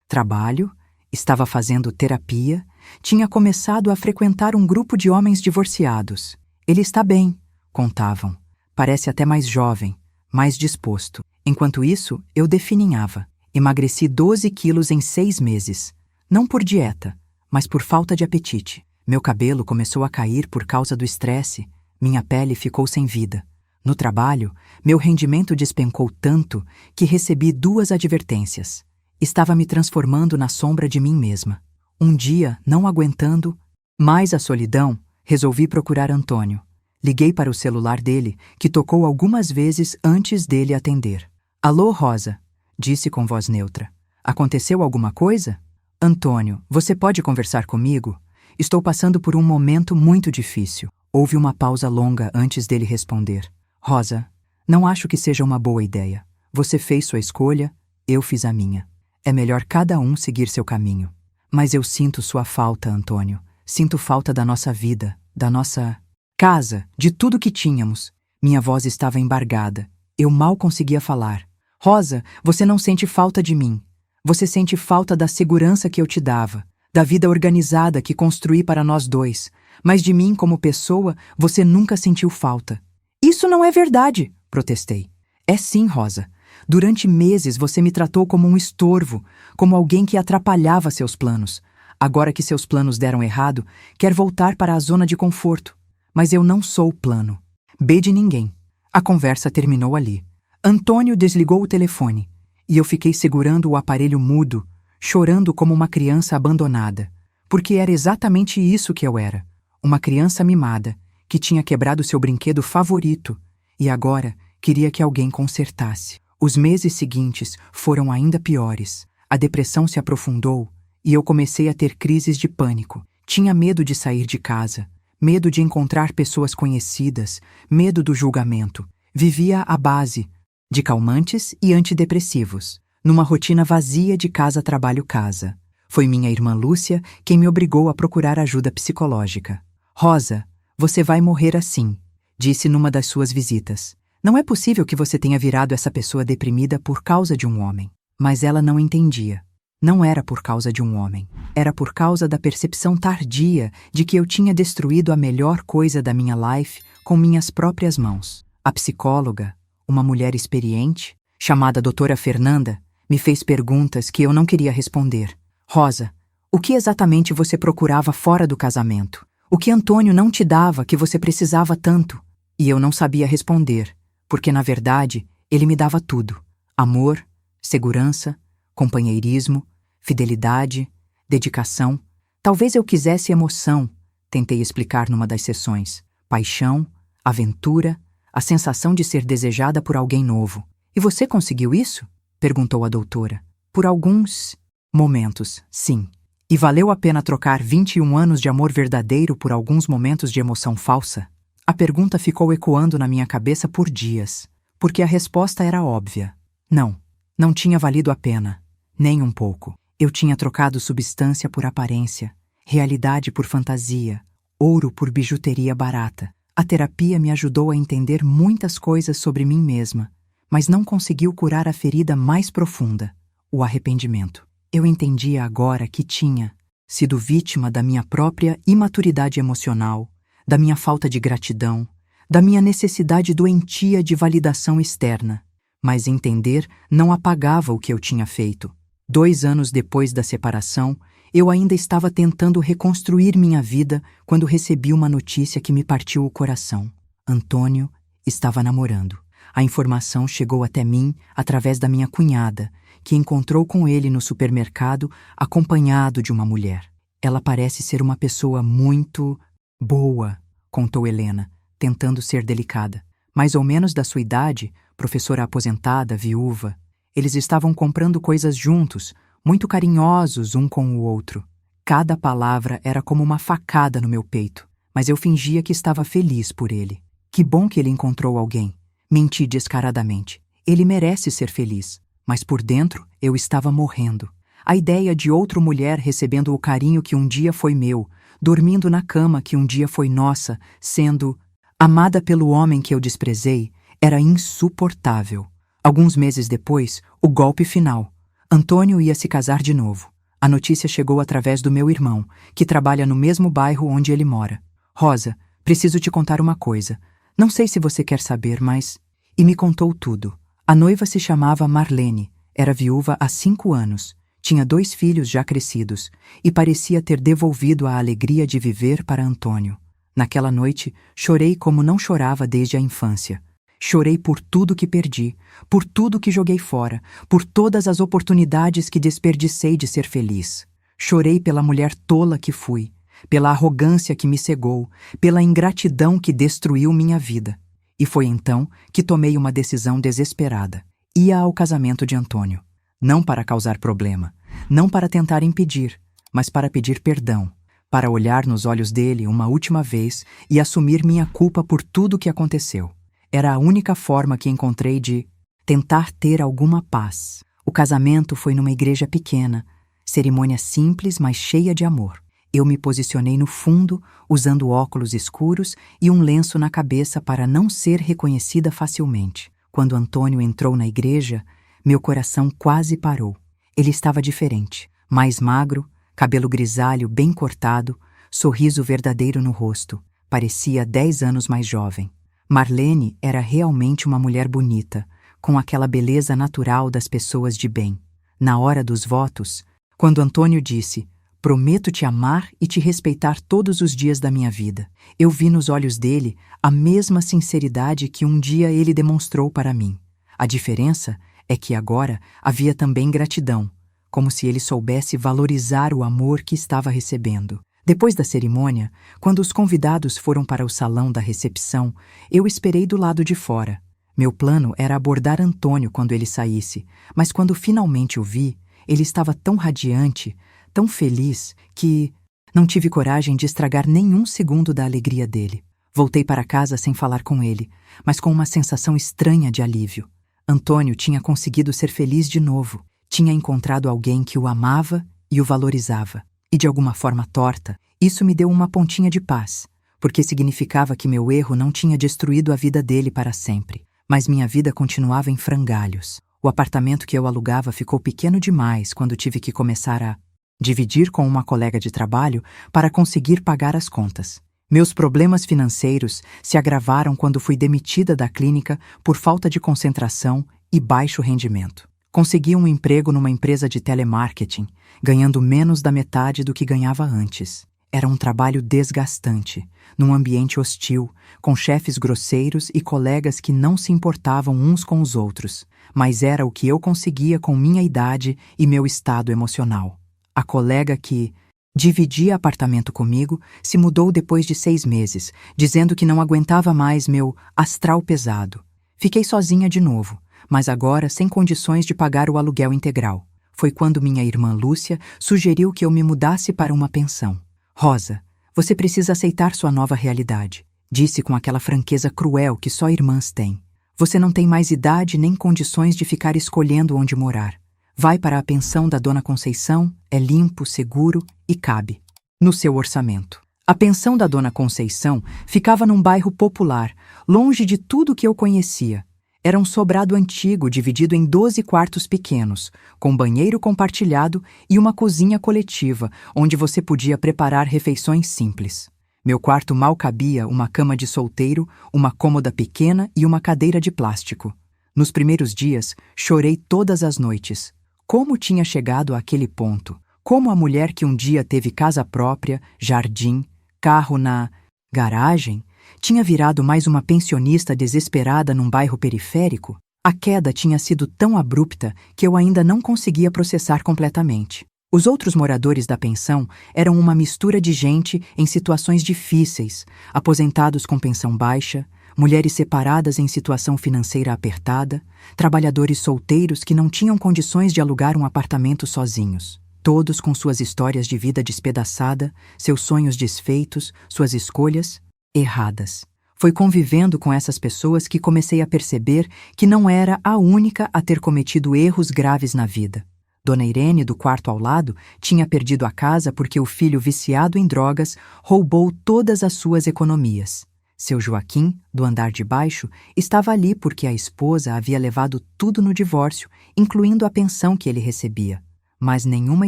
trabalho, estava fazendo terapia, tinha começado a frequentar um grupo de homens divorciados. Ele está bem, contavam. Parece até mais jovem, mais disposto. Enquanto isso, eu defininhava. Emagreci 12 quilos em 6 meses. Não por dieta, mas por falta de apetite. Meu cabelo começou a cair por causa do estresse. Minha pele ficou sem vida. No trabalho, meu rendimento despencou tanto que recebi 2 advertências. Estava me transformando na sombra de mim mesma. Um dia, não aguentando mais a solidão, resolvi procurar Antônio. Liguei para o celular dele, que tocou algumas vezes antes dele atender. Alô, Rosa, disse com voz neutra. Aconteceu alguma coisa? Antônio, você pode conversar comigo? Estou passando por um momento muito difícil. Houve uma pausa longa antes dele responder. Rosa, não acho que seja uma boa ideia. Você fez sua escolha, eu fiz a minha. É melhor cada um seguir seu caminho. Mas eu sinto sua falta, Antônio. Sinto falta da nossa vida, da nossa casa, de tudo que tínhamos. Minha voz estava embargada. Eu mal conseguia falar. Rosa, você não sente falta de mim. Você sente falta da segurança que eu te dava, da vida organizada que construí para nós dois. Mas de mim como pessoa, você nunca sentiu falta. Isso não é verdade, protestei. É sim, Rosa. Durante meses você me tratou como um estorvo, como alguém que atrapalhava seus planos. Agora que seus planos deram errado, quer voltar para a zona de conforto. Mas eu não sou o plano. B de ninguém. A conversa terminou ali. Antônio desligou o telefone e eu fiquei segurando o aparelho mudo, chorando como uma criança abandonada, porque era exatamente isso que eu era, uma criança mimada que tinha quebrado seu brinquedo favorito e agora queria que alguém consertasse. Os meses seguintes foram ainda piores. A depressão se aprofundou e eu comecei a ter crises de pânico. Tinha medo de sair de casa, medo de encontrar pessoas conhecidas, medo do julgamento. Vivia à base de calmantes e antidepressivos, numa rotina vazia de casa-trabalho-casa. Foi minha irmã Lúcia quem me obrigou a procurar ajuda psicológica. Rosa, você vai morrer assim, disse numa das suas visitas. Não é possível que você tenha virado essa pessoa deprimida por causa de um homem. Mas ela não entendia. Não era por causa de um homem. Era por causa da percepção tardia de que eu tinha destruído a melhor coisa da minha life com minhas próprias mãos. A psicóloga, uma mulher experiente, chamada doutora Fernanda, me fez perguntas que eu não queria responder. Rosa, o que exatamente você procurava fora do casamento? O que Antônio não te dava que você precisava tanto? E eu não sabia responder, porque na verdade ele me dava tudo. Amor, segurança, companheirismo, fidelidade, dedicação. Talvez eu quisesse emoção, tentei explicar numa das sessões. Paixão, aventura, a sensação de ser desejada por alguém novo. E você conseguiu isso? Perguntou a doutora. Por alguns momentos, sim. E valeu a pena trocar 21 anos de amor verdadeiro por alguns momentos de emoção falsa? A pergunta ficou ecoando na minha cabeça por dias, porque a resposta era óbvia. Não, não tinha valido a pena, nem um pouco. Eu tinha trocado substância por aparência, realidade por fantasia, ouro por bijuteria barata. A terapia me ajudou a entender muitas coisas sobre mim mesma, mas não conseguiu curar a ferida mais profunda, o arrependimento. Eu entendia agora que tinha sido vítima da minha própria imaturidade emocional, da minha falta de gratidão, da minha necessidade doentia de validação externa. Mas entender não apagava o que eu tinha feito. 2 anos depois da separação, eu ainda estava tentando reconstruir minha vida quando recebi uma notícia que me partiu o coração. Antônio estava namorando. A informação chegou até mim através da minha cunhada, que encontrou com ele no supermercado acompanhado de uma mulher. Ela parece ser uma pessoa muito boa, contou Helena, tentando ser delicada. Mais ou menos da sua idade, professora aposentada, viúva. Eles estavam comprando coisas juntos, muito carinhosos um com o outro. Cada palavra era como uma facada no meu peito, mas eu fingia que estava feliz por ele. Que bom que ele encontrou alguém. Menti descaradamente. Ele merece ser feliz, mas por dentro eu estava morrendo. A ideia de outra mulher recebendo o carinho que um dia foi meu, dormindo na cama que um dia foi nossa, sendo amada pelo homem que eu desprezei, era insuportável. Alguns meses depois, o golpe final. Antônio ia se casar de novo. A notícia chegou através do meu irmão, que trabalha no mesmo bairro onde ele mora. Rosa, preciso te contar uma coisa. Não sei se você quer saber, mas... E me contou tudo. A noiva se chamava Marlene, era viúva há 5 anos, tinha 2 filhos já crescidos e parecia ter devolvido a alegria de viver para Antônio. Naquela noite, chorei como não chorava desde a infância. Chorei por tudo que perdi, por tudo que joguei fora, por todas as oportunidades que desperdicei de ser feliz. Chorei pela mulher tola que fui, pela arrogância que me cegou, pela ingratidão que destruiu minha vida. E foi então que tomei uma decisão desesperada. Ia ao casamento de Antônio. Não para causar problema, não para tentar impedir, mas para pedir perdão, para olhar nos olhos dele uma última vez e assumir minha culpa por tudo o que aconteceu. Era a única forma que encontrei de tentar ter alguma paz. O casamento foi numa igreja pequena, cerimônia simples, mas cheia de amor. Eu me posicionei no fundo, usando óculos escuros e um lenço na cabeça para não ser reconhecida facilmente. Quando Antônio entrou na igreja, meu coração quase parou. Ele estava diferente, mais magro, cabelo grisalho bem cortado, sorriso verdadeiro no rosto. Parecia 10 anos mais jovem. Marlene era realmente uma mulher bonita, com aquela beleza natural das pessoas de bem. Na hora dos votos, quando Antônio disse, Prometo te amar e te respeitar todos os dias da minha vida. Eu vi nos olhos dele a mesma sinceridade que um dia ele demonstrou para mim. A diferença é que agora havia também gratidão, como se ele soubesse valorizar o amor que estava recebendo. Depois da cerimônia, quando os convidados foram para o salão da recepção, eu esperei do lado de fora. Meu plano era abordar Antônio quando ele saísse, mas quando finalmente o vi, ele estava tão radiante, tão feliz, que não tive coragem de estragar nenhum segundo da alegria dele. Voltei para casa sem falar com ele, mas com uma sensação estranha de alívio. Antônio tinha conseguido ser feliz de novo. Tinha encontrado alguém que o amava e o valorizava. E de alguma forma torta, isso me deu uma pontinha de paz, porque significava que meu erro não tinha destruído a vida dele para sempre. Mas minha vida continuava em frangalhos. O apartamento que eu alugava ficou pequeno demais quando tive que começar a dividir com uma colega de trabalho para conseguir pagar as contas. Meus problemas financeiros se agravaram quando fui demitida da clínica por falta de concentração e baixo rendimento. Consegui um emprego numa empresa de telemarketing, ganhando menos da metade do que ganhava antes. Era um trabalho desgastante, num ambiente hostil, com chefes grosseiros e colegas que não se importavam uns com os outros, mas era o que eu conseguia com minha idade e meu estado emocional. A colega que dividia apartamento comigo se mudou depois de 6 meses, dizendo que não aguentava mais meu astral pesado. Fiquei sozinha de novo, mas agora sem condições de pagar o aluguel integral. Foi quando minha irmã Lúcia sugeriu que eu me mudasse para uma pensão. Rosa, você precisa aceitar sua nova realidade, disse com aquela franqueza cruel que só irmãs têm. Você não tem mais idade nem condições de ficar escolhendo onde morar. Vai para a pensão da Dona Conceição, é limpo, seguro e cabe no seu orçamento. A pensão da Dona Conceição ficava num bairro popular, longe de tudo que eu conhecia. Era um sobrado antigo dividido em 12 quartos pequenos, com banheiro compartilhado e uma cozinha coletiva, onde você podia preparar refeições simples. Meu quarto mal cabia uma cama de solteiro, uma cômoda pequena e uma cadeira de plástico. Nos primeiros dias, chorei todas as noites. Como tinha chegado àquele ponto? Como a mulher que um dia teve casa própria, jardim, carro na garagem, tinha virado mais uma pensionista desesperada num bairro periférico? A queda tinha sido tão abrupta que eu ainda não conseguia processar completamente. Os outros moradores da pensão eram uma mistura de gente em situações difíceis, aposentados com pensão baixa, mulheres separadas em situação financeira apertada, trabalhadores solteiros que não tinham condições de alugar um apartamento sozinhos. Todos com suas histórias de vida despedaçada, seus sonhos desfeitos, suas escolhas erradas. Foi convivendo com essas pessoas que comecei a perceber que não era a única a ter cometido erros graves na vida. Dona Irene, do quarto ao lado, tinha perdido a casa porque o filho viciado em drogas roubou todas as suas economias. Seu Joaquim, do andar de baixo, estava ali porque a esposa havia levado tudo no divórcio, incluindo a pensão que ele recebia. Mas nenhuma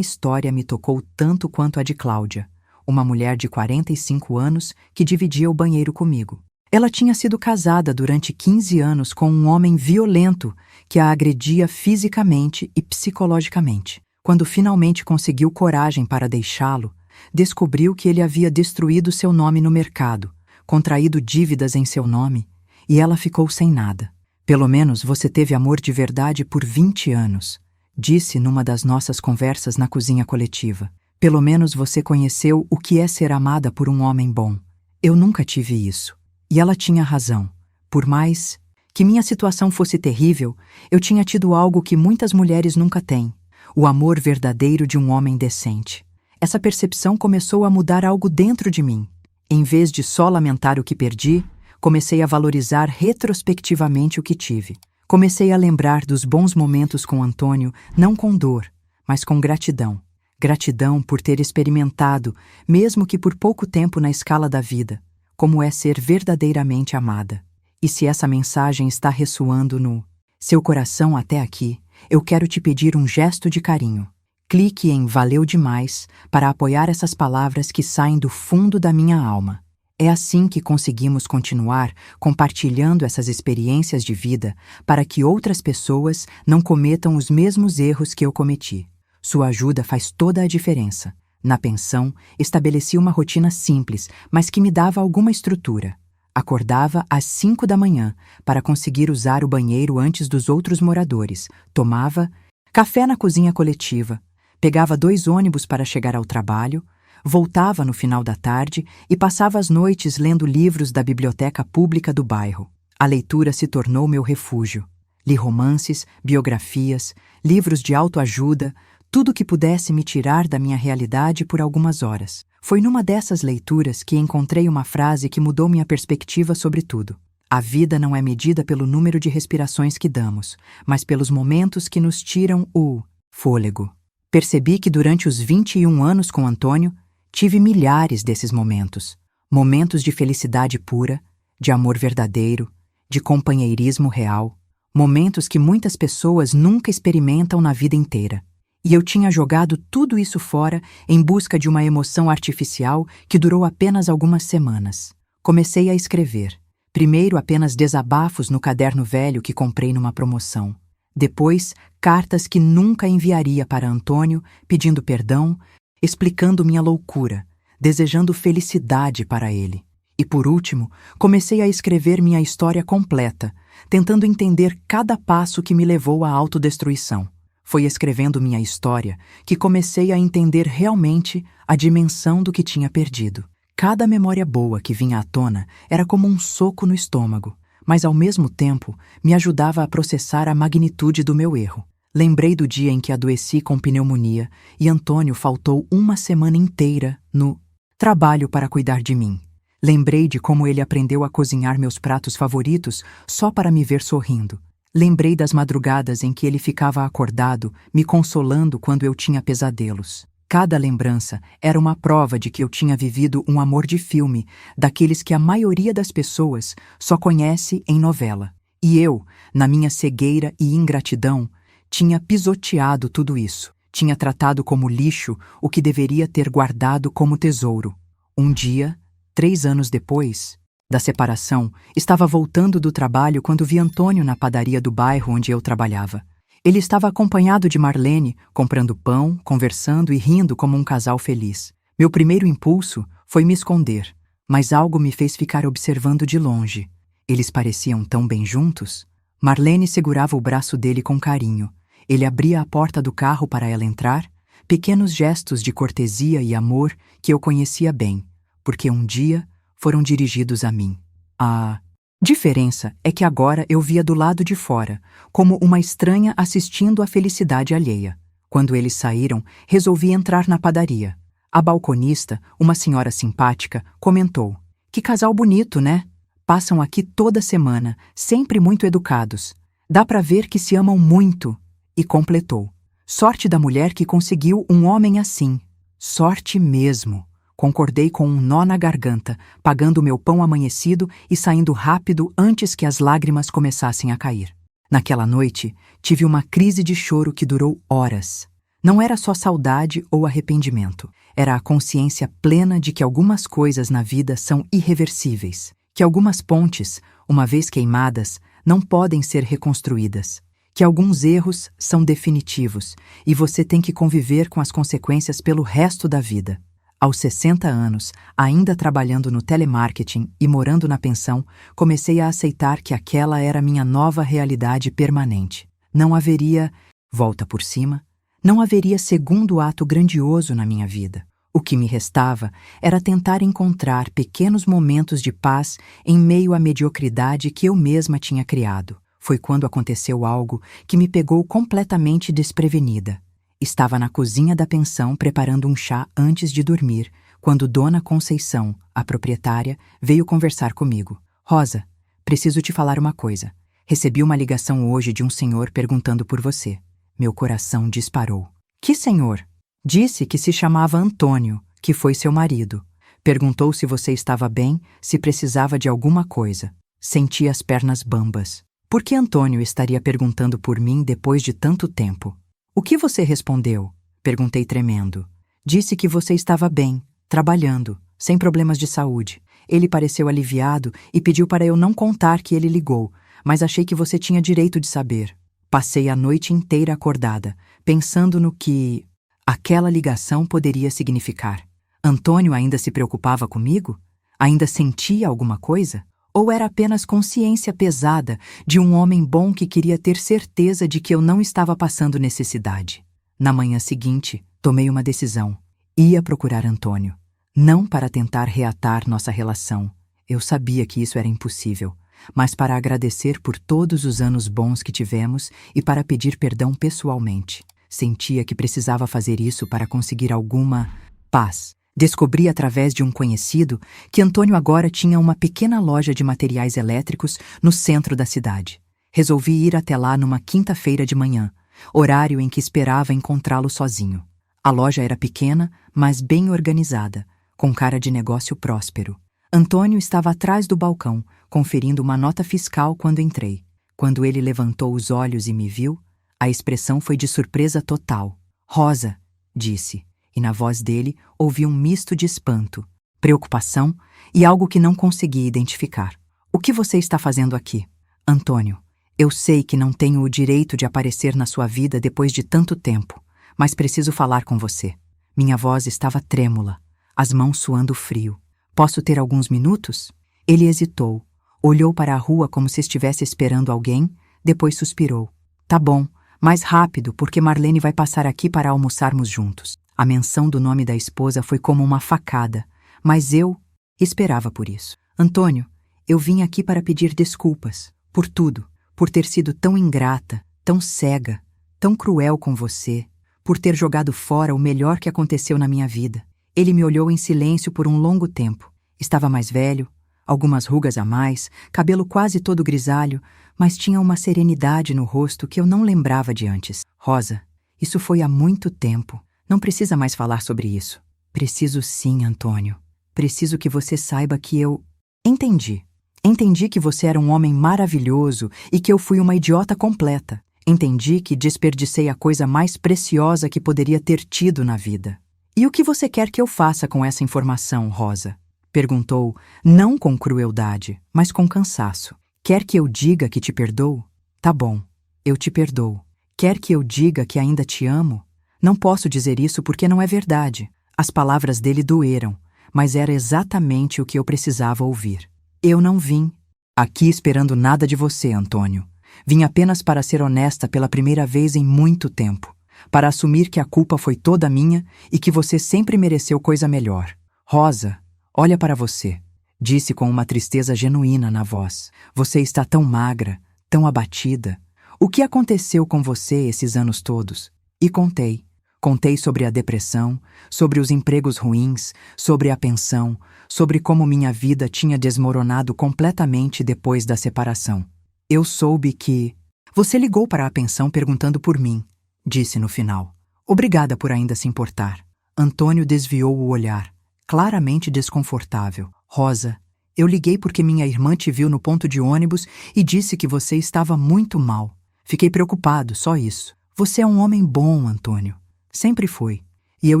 história me tocou tanto quanto a de Cláudia, uma mulher de 45 anos que dividia o banheiro comigo. Ela tinha sido casada durante 15 anos com um homem violento que a agredia fisicamente e psicologicamente. Quando finalmente conseguiu coragem para deixá-lo, descobriu que ele havia destruído seu nome no mercado, contraído dívidas em seu nome, e ela ficou sem nada. Pelo menos você teve amor de verdade por 20 anos, disse numa das nossas conversas na cozinha coletiva. Pelo menos você conheceu o que é ser amada por um homem bom. Eu nunca tive isso. E ela tinha razão. Por mais que minha situação fosse terrível, eu tinha tido algo que muitas mulheres nunca têm: o amor verdadeiro de um homem decente. Essa percepção começou a mudar algo dentro de mim. Em vez de só lamentar o que perdi, comecei a valorizar retrospectivamente o que tive. Comecei a lembrar dos bons momentos com Antônio, não com dor, mas com gratidão. Gratidão por ter experimentado, mesmo que por pouco tempo na escala da vida, como é ser verdadeiramente amada. E se essa mensagem está ressoando no seu coração até aqui, eu quero te pedir um gesto de carinho. Clique em Valeu Demais para apoiar essas palavras que saem do fundo da minha alma. É assim que conseguimos continuar compartilhando essas experiências de vida para que outras pessoas não cometam os mesmos erros que eu cometi. Sua ajuda faz toda a diferença. Na pensão, estabeleci uma rotina simples, mas que me dava alguma estrutura. Acordava às 5 da manhã para conseguir usar o banheiro antes dos outros moradores. Tomava café na cozinha coletiva, pegava 2 ônibus para chegar ao trabalho, voltava no final da tarde e passava as noites lendo livros da biblioteca pública do bairro. A leitura se tornou meu refúgio. Li romances, biografias, livros de autoajuda, tudo que pudesse me tirar da minha realidade por algumas horas. Foi numa dessas leituras que encontrei uma frase que mudou minha perspectiva sobre tudo. A vida não é medida pelo número de respirações que damos, mas pelos momentos que nos tiram o fôlego. Percebi que durante os 21 anos com Antônio, tive milhares desses momentos. Momentos de felicidade pura, de amor verdadeiro, de companheirismo real. Momentos que muitas pessoas nunca experimentam na vida inteira. E eu tinha jogado tudo isso fora em busca de uma emoção artificial que durou apenas algumas semanas. Comecei a escrever. Primeiro apenas desabafos no caderno velho que comprei numa promoção. Depois, cartas que nunca enviaria para Antônio, pedindo perdão, explicando minha loucura, desejando felicidade para ele. E por último, comecei a escrever minha história completa, tentando entender cada passo que me levou à autodestruição. Foi escrevendo minha história que comecei a entender realmente a dimensão do que tinha perdido. Cada memória boa que vinha à tona era como um soco no estômago, mas ao mesmo tempo me ajudava a processar a magnitude do meu erro. Lembrei do dia em que adoeci com pneumonia e Antônio faltou uma semana inteira no trabalho para cuidar de mim. Lembrei de como ele aprendeu a cozinhar meus pratos favoritos só para me ver sorrindo. Lembrei das madrugadas em que ele ficava acordado, me consolando quando eu tinha pesadelos. Cada lembrança era uma prova de que eu tinha vivido um amor de filme, daqueles que a maioria das pessoas só conhece em novela. E eu, na minha cegueira e ingratidão, tinha pisoteado tudo isso. Tinha tratado como lixo o que deveria ter guardado como tesouro. Um dia, 3 anos depois da separação, estava voltando do trabalho quando vi Antônio na padaria do bairro onde eu trabalhava. Ele estava acompanhado de Marlene, comprando pão, conversando e rindo como um casal feliz. Meu primeiro impulso foi me esconder, mas algo me fez ficar observando de longe. Eles pareciam tão bem juntos. Marlene segurava o braço dele com carinho. Ele abria a porta do carro para ela entrar, pequenos gestos de cortesia e amor que eu conhecia bem, porque um dia foram dirigidos a mim. A diferença é que agora eu via do lado de fora, como uma estranha assistindo à felicidade alheia. Quando eles saíram, resolvi entrar na padaria. A balconista, uma senhora simpática, comentou: "Que casal bonito, né? Passam aqui toda semana, sempre muito educados. Dá pra ver que se amam muito." E completou: "Sorte da mulher que conseguiu um homem assim. Sorte mesmo." Concordei com um nó na garganta, pagando meu pão amanhecido e saindo rápido antes que as lágrimas começassem a cair. Naquela noite, tive uma crise de choro que durou horas. Não era só saudade ou arrependimento. Era a consciência plena de que algumas coisas na vida são irreversíveis, que algumas pontes, uma vez queimadas, não podem ser reconstruídas, que alguns erros são definitivos e você tem que conviver com as consequências pelo resto da vida. Aos 60 anos, ainda trabalhando no telemarketing e morando na pensão, comecei a aceitar que aquela era minha nova realidade permanente. Não haveria volta por cima, não haveria segundo ato grandioso na minha vida. O que me restava era tentar encontrar pequenos momentos de paz em meio à mediocridade que eu mesma tinha criado. Foi quando aconteceu algo que me pegou completamente desprevenida. Estava na cozinha da pensão preparando um chá antes de dormir, quando Dona Conceição, a proprietária, veio conversar comigo. "Rosa, preciso te falar uma coisa. Recebi uma ligação hoje de um senhor perguntando por você." Meu coração disparou. "Que senhor?" "Disse que se chamava Antônio, que foi seu marido. Perguntou se você estava bem, se precisava de alguma coisa." Senti as pernas bambas. Por que Antônio estaria perguntando por mim depois de tanto tempo? "O que você respondeu?" Perguntei tremendo. "Disse que você estava bem, trabalhando, sem problemas de saúde." Ele pareceu aliviado e pediu para eu não contar que ele ligou, mas achei que você tinha direito de saber. Passei a noite inteira acordada, pensando no que Aquela ligação poderia significar: Antônio ainda se preocupava comigo? Ainda sentia alguma coisa? Ou era apenas consciência pesada de um homem bom que queria ter certeza de que eu não estava passando necessidade? Na manhã seguinte, tomei uma decisão. Ia procurar Antônio. Não para tentar reatar nossa relação. Eu sabia que isso era impossível, mas para agradecer por todos os anos bons que tivemos e para pedir perdão pessoalmente. Sentia que precisava fazer isso para conseguir alguma paz. Descobri através de um conhecido que Antônio agora tinha uma pequena loja de materiais elétricos no centro da cidade. Resolvi ir até lá numa quinta-feira de manhã, horário em que esperava encontrá-lo sozinho. A loja era pequena, mas bem organizada, com cara de negócio próspero. Antônio estava atrás do balcão, conferindo uma nota fiscal quando entrei. Quando ele levantou os olhos e me viu, a expressão foi de surpresa total. "Rosa", disse, e na voz dele ouvi um misto de espanto, preocupação e algo que não consegui identificar. "O que você está fazendo aqui?" "Antônio, eu sei que não tenho o direito de aparecer na sua vida depois de tanto tempo, mas preciso falar com você." Minha voz estava trêmula, as mãos suando frio. "Posso ter alguns minutos?" Ele hesitou, olhou para a rua como se estivesse esperando alguém, depois suspirou. "Tá bom, mais rápido, porque Marlene vai passar aqui para almoçarmos juntos." A menção do nome da esposa foi como uma facada, mas eu esperava por isso. "Antônio, eu vim aqui para pedir desculpas, por tudo, por ter sido tão ingrata, tão cega, tão cruel com você, por ter jogado fora o melhor que aconteceu na minha vida." Ele me olhou em silêncio por um longo tempo. Estava mais velho, algumas rugas a mais, cabelo quase todo grisalho, mas tinha uma serenidade no rosto que eu não lembrava de antes. "Rosa, isso foi há muito tempo. Não precisa mais falar sobre isso." "Preciso sim, Antônio. Preciso que você saiba que eu..." "Entendi. Entendi que você era um homem maravilhoso e que eu fui uma idiota completa. Entendi que desperdicei a coisa mais preciosa que poderia ter tido na vida." "E o que você quer que eu faça com essa informação, Rosa?" Perguntou, não com crueldade, mas com cansaço. "Quer que eu diga que te perdoo? Tá bom, eu te perdoo. Quer que eu diga que ainda te amo? Não posso dizer isso porque não é verdade." As palavras dele doeram, mas era exatamente o que eu precisava ouvir. "Eu não vim aqui esperando nada de você, Antônio. Vim apenas para ser honesta pela primeira vez em muito tempo. Para assumir que a culpa foi toda minha e que você sempre mereceu coisa melhor. Rosa, olha para você", disse com uma tristeza genuína na voz. "Você está tão magra, tão abatida. O que aconteceu com você esses anos todos?" E contei. Contei sobre a depressão, sobre os empregos ruins, sobre a pensão, sobre como minha vida tinha desmoronado completamente depois da separação. "Eu soube que... Você ligou para a pensão perguntando por mim", disse no final. "Obrigada por ainda se importar." Antônio desviou o olhar, claramente desconfortável. "Rosa, eu liguei porque minha irmã te viu no ponto de ônibus e disse que você estava muito mal. Fiquei preocupado, só isso. Você é um homem bom, Antônio. Sempre foi. E eu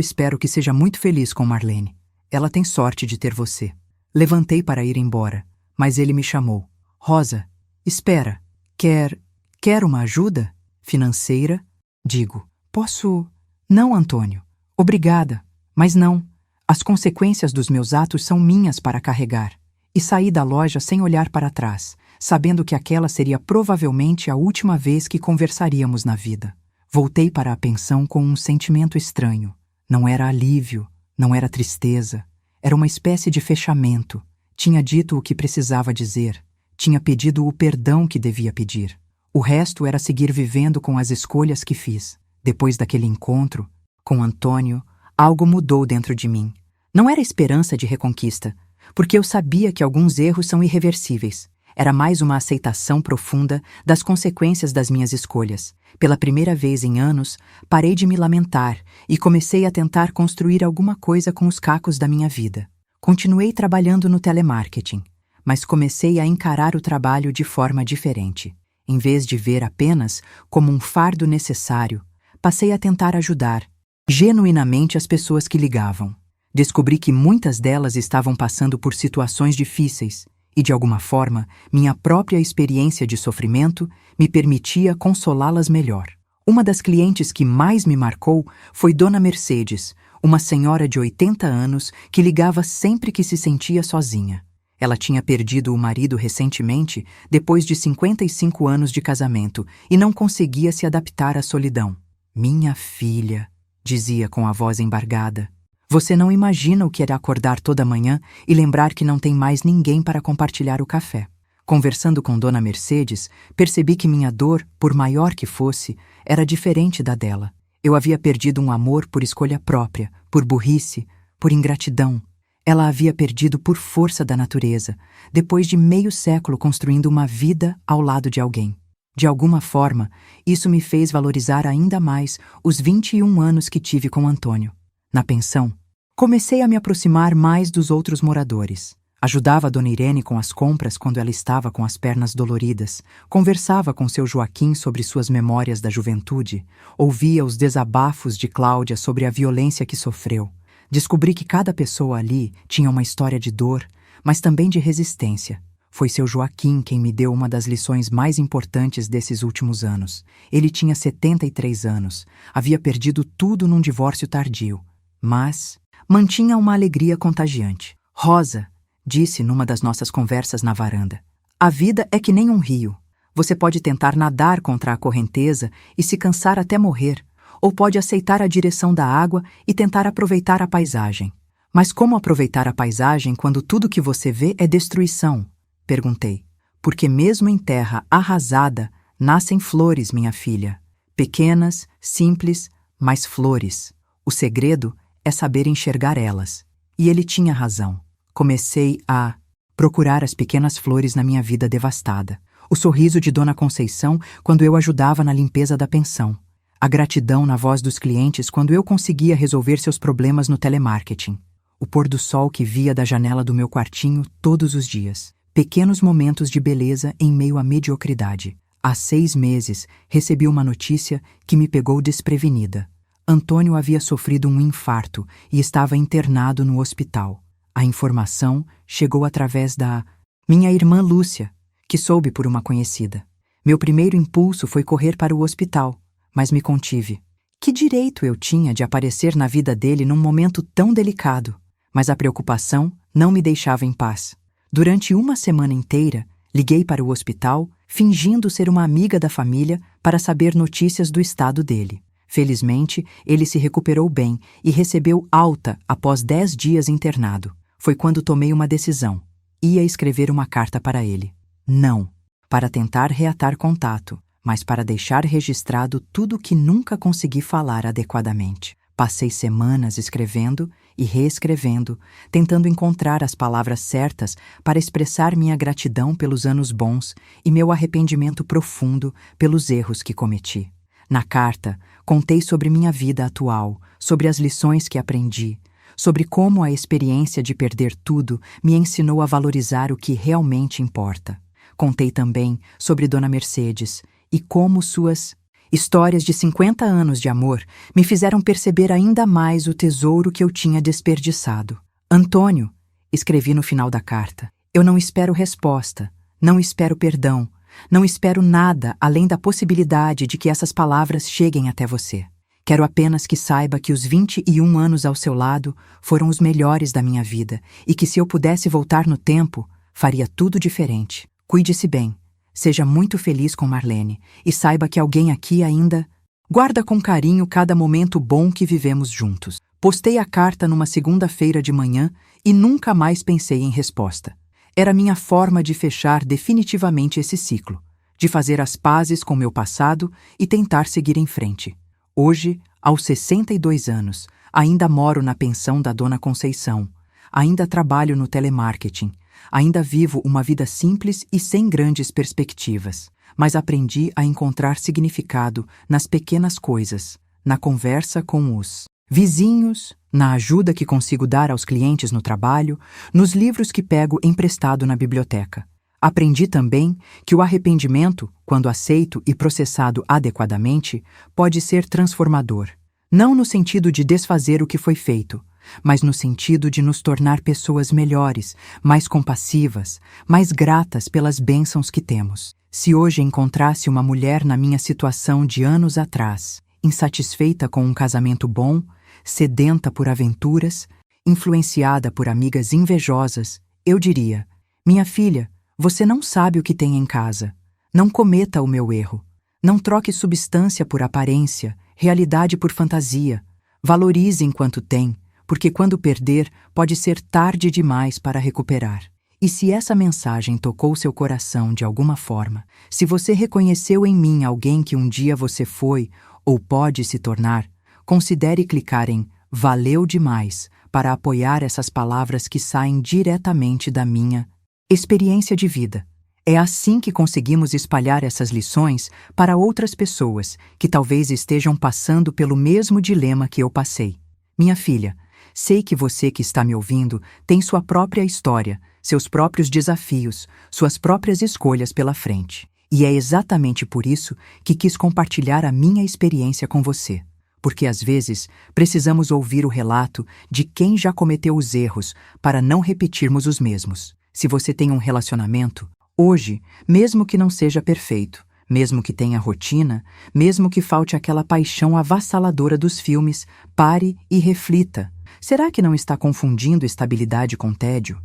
espero que seja muito feliz com Marlene. Ela tem sorte de ter você." Levantei para ir embora, mas ele me chamou. "Rosa, espera. Quer uma ajuda? Financeira?" Digo. "Posso..." "Não, Antônio. Obrigada. Mas não. As consequências dos meus atos são minhas para carregar." E saí da loja sem olhar para trás, sabendo que aquela seria provavelmente a última vez que conversaríamos na vida. Voltei para a pensão com um sentimento estranho. Não era alívio, não era tristeza. Era uma espécie de fechamento. Tinha dito o que precisava dizer. Tinha pedido o perdão que devia pedir. O resto era seguir vivendo com as escolhas que fiz. Depois daquele encontro, com Antônio, algo mudou dentro de mim. Não era esperança de reconquista, porque eu sabia que alguns erros são irreversíveis. Era mais uma aceitação profunda das consequências das minhas escolhas. Pela primeira vez em anos, parei de me lamentar e comecei a tentar construir alguma coisa com os cacos da minha vida. Continuei trabalhando no telemarketing, mas comecei a encarar o trabalho de forma diferente. Em vez de ver apenas como um fardo necessário, passei a tentar ajudar genuinamente as pessoas que ligavam. Descobri que muitas delas estavam passando por situações difíceis e, de alguma forma, minha própria experiência de sofrimento me permitia consolá-las melhor. Uma das clientes que mais me marcou foi Dona Mercedes, uma senhora de 80 anos que ligava sempre que se sentia sozinha. Ela tinha perdido o marido recentemente, depois de 55 anos de casamento, e não conseguia se adaptar à solidão. "Minha filha", dizia com a voz embargada, "você não imagina o que era acordar toda manhã e lembrar que não tem mais ninguém para compartilhar o café." Conversando com Dona Mercedes, percebi que minha dor, por maior que fosse, era diferente da dela. Eu havia perdido um amor por escolha própria, por burrice, por ingratidão. Ela havia perdido por força da natureza, depois de meio século construindo uma vida ao lado de alguém. De alguma forma, isso me fez valorizar ainda mais os 21 anos que tive com Antônio. Na pensão, comecei a me aproximar mais dos outros moradores. Ajudava a Dona Irene com as compras quando ela estava com as pernas doloridas, conversava com seu Joaquim sobre suas memórias da juventude, ouvia os desabafos de Cláudia sobre a violência que sofreu. Descobri que cada pessoa ali tinha uma história de dor, mas também de resistência. Foi seu Joaquim quem me deu uma das lições mais importantes desses últimos anos. Ele tinha 73 anos, havia perdido tudo num divórcio tardio, mas mantinha uma alegria contagiante. "Rosa", disse numa das nossas conversas na varanda, "a vida é que nem um rio. Você pode tentar nadar contra a correnteza e se cansar até morrer, ou pode aceitar a direção da água e tentar aproveitar a paisagem. Mas como aproveitar a paisagem quando tudo que você vê é destruição?" Perguntei. "Porque mesmo em terra arrasada, nascem flores, minha filha. Pequenas, simples, mas flores. O segredo é saber enxergar elas." E ele tinha razão. Comecei a procurar as pequenas flores na minha vida devastada. O sorriso de Dona Conceição quando eu ajudava na limpeza da pensão. A gratidão na voz dos clientes quando eu conseguia resolver seus problemas no telemarketing. O pôr do sol que via da janela do meu quartinho todos os dias. Pequenos momentos de beleza em meio à mediocridade. Há 6 meses, recebi uma notícia que me pegou desprevenida. Antônio havia sofrido um infarto e estava internado no hospital. A informação chegou através da minha irmã Lúcia, que soube por uma conhecida. Meu primeiro impulso foi correr para o hospital, mas me contive. Que direito eu tinha de aparecer na vida dele num momento tão delicado? Mas a preocupação não me deixava em paz. Durante uma semana inteira, liguei para o hospital, fingindo ser uma amiga da família para saber notícias do estado dele. Felizmente, ele se recuperou bem e recebeu alta após 10 dias internado. Foi quando tomei uma decisão. Ia escrever uma carta para ele. Não para tentar reatar contato, mas para deixar registrado tudo que nunca consegui falar adequadamente. Passei semanas escrevendo e reescrevendo, tentando encontrar as palavras certas para expressar minha gratidão pelos anos bons e meu arrependimento profundo pelos erros que cometi. Na carta, contei sobre minha vida atual, sobre as lições que aprendi, sobre como a experiência de perder tudo me ensinou a valorizar o que realmente importa. Contei também sobre Dona Mercedes e como suas histórias de 50 anos de amor me fizeram perceber ainda mais o tesouro que eu tinha desperdiçado. "Antônio", escrevi no final da carta, "eu não espero resposta, não espero perdão, não espero nada além da possibilidade de que essas palavras cheguem até você. Quero apenas que saiba que os 21 anos ao seu lado foram os melhores da minha vida e que se eu pudesse voltar no tempo, faria tudo diferente. Cuide-se bem. Seja muito feliz com Marlene e saiba que alguém aqui ainda guarda com carinho cada momento bom que vivemos juntos." Postei a carta numa segunda-feira de manhã e nunca mais pensei em resposta. Era minha forma de fechar definitivamente esse ciclo, de fazer as pazes com meu passado e tentar seguir em frente. Hoje, aos 62 anos, ainda moro na pensão da Dona Conceição, ainda trabalho no telemarketing, ainda vivo uma vida simples e sem grandes perspectivas, mas aprendi a encontrar significado nas pequenas coisas, na conversa com os vizinhos, na ajuda que consigo dar aos clientes no trabalho, nos livros que pego emprestado na biblioteca. Aprendi também que o arrependimento, quando aceito e processado adequadamente, pode ser transformador. Não no sentido de desfazer o que foi feito, mas no sentido de nos tornar pessoas melhores, mais compassivas, mais gratas pelas bênçãos que temos. Se hoje encontrasse uma mulher na minha situação de anos atrás, insatisfeita com um casamento bom, sedenta por aventuras, influenciada por amigas invejosas, eu diria: minha filha, você não sabe o que tem em casa. Não cometa o meu erro. Não troque substância por aparência, realidade por fantasia. Valorize enquanto tem, porque quando perder, pode ser tarde demais para recuperar. E se essa mensagem tocou seu coração de alguma forma, se você reconheceu em mim alguém que um dia você foi ou pode se tornar, considere clicar em "Valeu demais" para apoiar essas palavras que saem diretamente da minha experiência de vida. É assim que conseguimos espalhar essas lições para outras pessoas que talvez estejam passando pelo mesmo dilema que eu passei. Minha filha, sei que você que está me ouvindo tem sua própria história, seus próprios desafios, suas próprias escolhas pela frente. E é exatamente por isso que quis compartilhar a minha experiência com você. Porque às vezes precisamos ouvir o relato de quem já cometeu os erros para não repetirmos os mesmos. Se você tem um relacionamento, hoje, mesmo que não seja perfeito, mesmo que tenha rotina, mesmo que falte aquela paixão avassaladora dos filmes, pare e reflita. Será que não está confundindo estabilidade com tédio?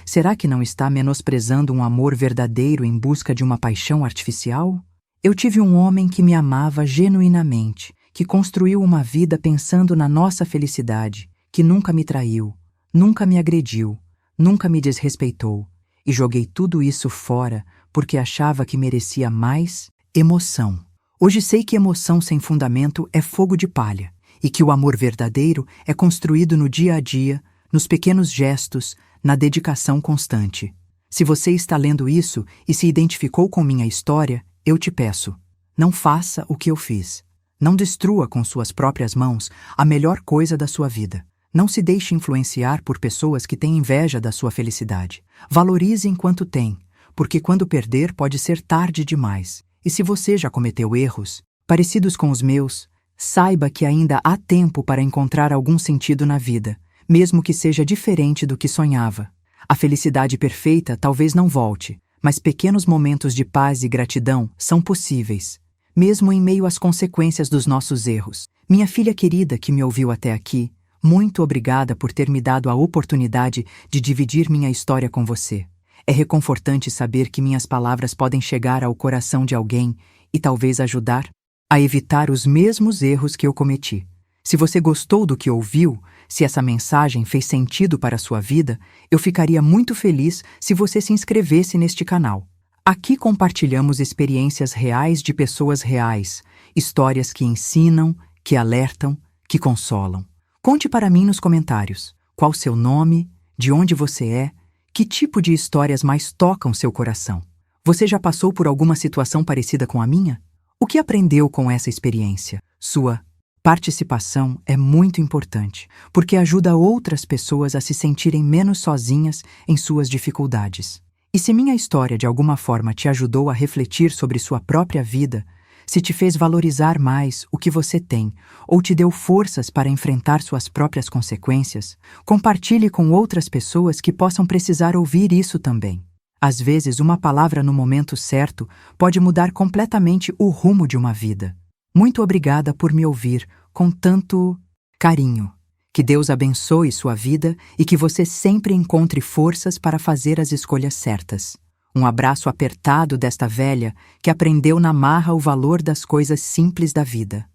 Será que não está menosprezando um amor verdadeiro em busca de uma paixão artificial? Eu tive um homem que me amava genuinamente, que construiu uma vida pensando na nossa felicidade, que nunca me traiu, nunca me agrediu, nunca me desrespeitou, e joguei tudo isso fora porque achava que merecia mais emoção. Hoje sei que emoção sem fundamento é fogo de palha, e que o amor verdadeiro é construído no dia a dia, nos pequenos gestos, na dedicação constante. Se você está lendo isso e se identificou com minha história, eu te peço, não faça o que eu fiz. Não destrua com suas próprias mãos a melhor coisa da sua vida. Não se deixe influenciar por pessoas que têm inveja da sua felicidade. Valorize enquanto tem, porque quando perder pode ser tarde demais. E se você já cometeu erros, parecidos com os meus, saiba que ainda há tempo para encontrar algum sentido na vida, mesmo que seja diferente do que sonhava. A felicidade perfeita talvez não volte, mas pequenos momentos de paz e gratidão são possíveis, mesmo em meio às consequências dos nossos erros. Minha filha querida que me ouviu até aqui, muito obrigada por ter me dado a oportunidade de dividir minha história com você. É reconfortante saber que minhas palavras podem chegar ao coração de alguém e talvez ajudar a evitar os mesmos erros que eu cometi. Se você gostou do que ouviu, se essa mensagem fez sentido para a sua vida, eu ficaria muito feliz se você se inscrevesse neste canal. Aqui compartilhamos experiências reais de pessoas reais, histórias que ensinam, que alertam, que consolam. Conte para mim nos comentários qual seu nome, de onde você é, que tipo de histórias mais tocam seu coração. Você já passou por alguma situação parecida com a minha? O que aprendeu com essa experiência? Sua participação é muito importante, porque ajuda outras pessoas a se sentirem menos sozinhas em suas dificuldades. E se minha história de alguma forma te ajudou a refletir sobre sua própria vida, se te fez valorizar mais o que você tem, ou te deu forças para enfrentar suas próprias consequências, compartilhe com outras pessoas que possam precisar ouvir isso também. Às vezes, uma palavra no momento certo pode mudar completamente o rumo de uma vida. Muito obrigada por me ouvir com tanto carinho. Que Deus abençoe sua vida e que você sempre encontre forças para fazer as escolhas certas. Um abraço apertado desta velha que aprendeu na marra o valor das coisas simples da vida.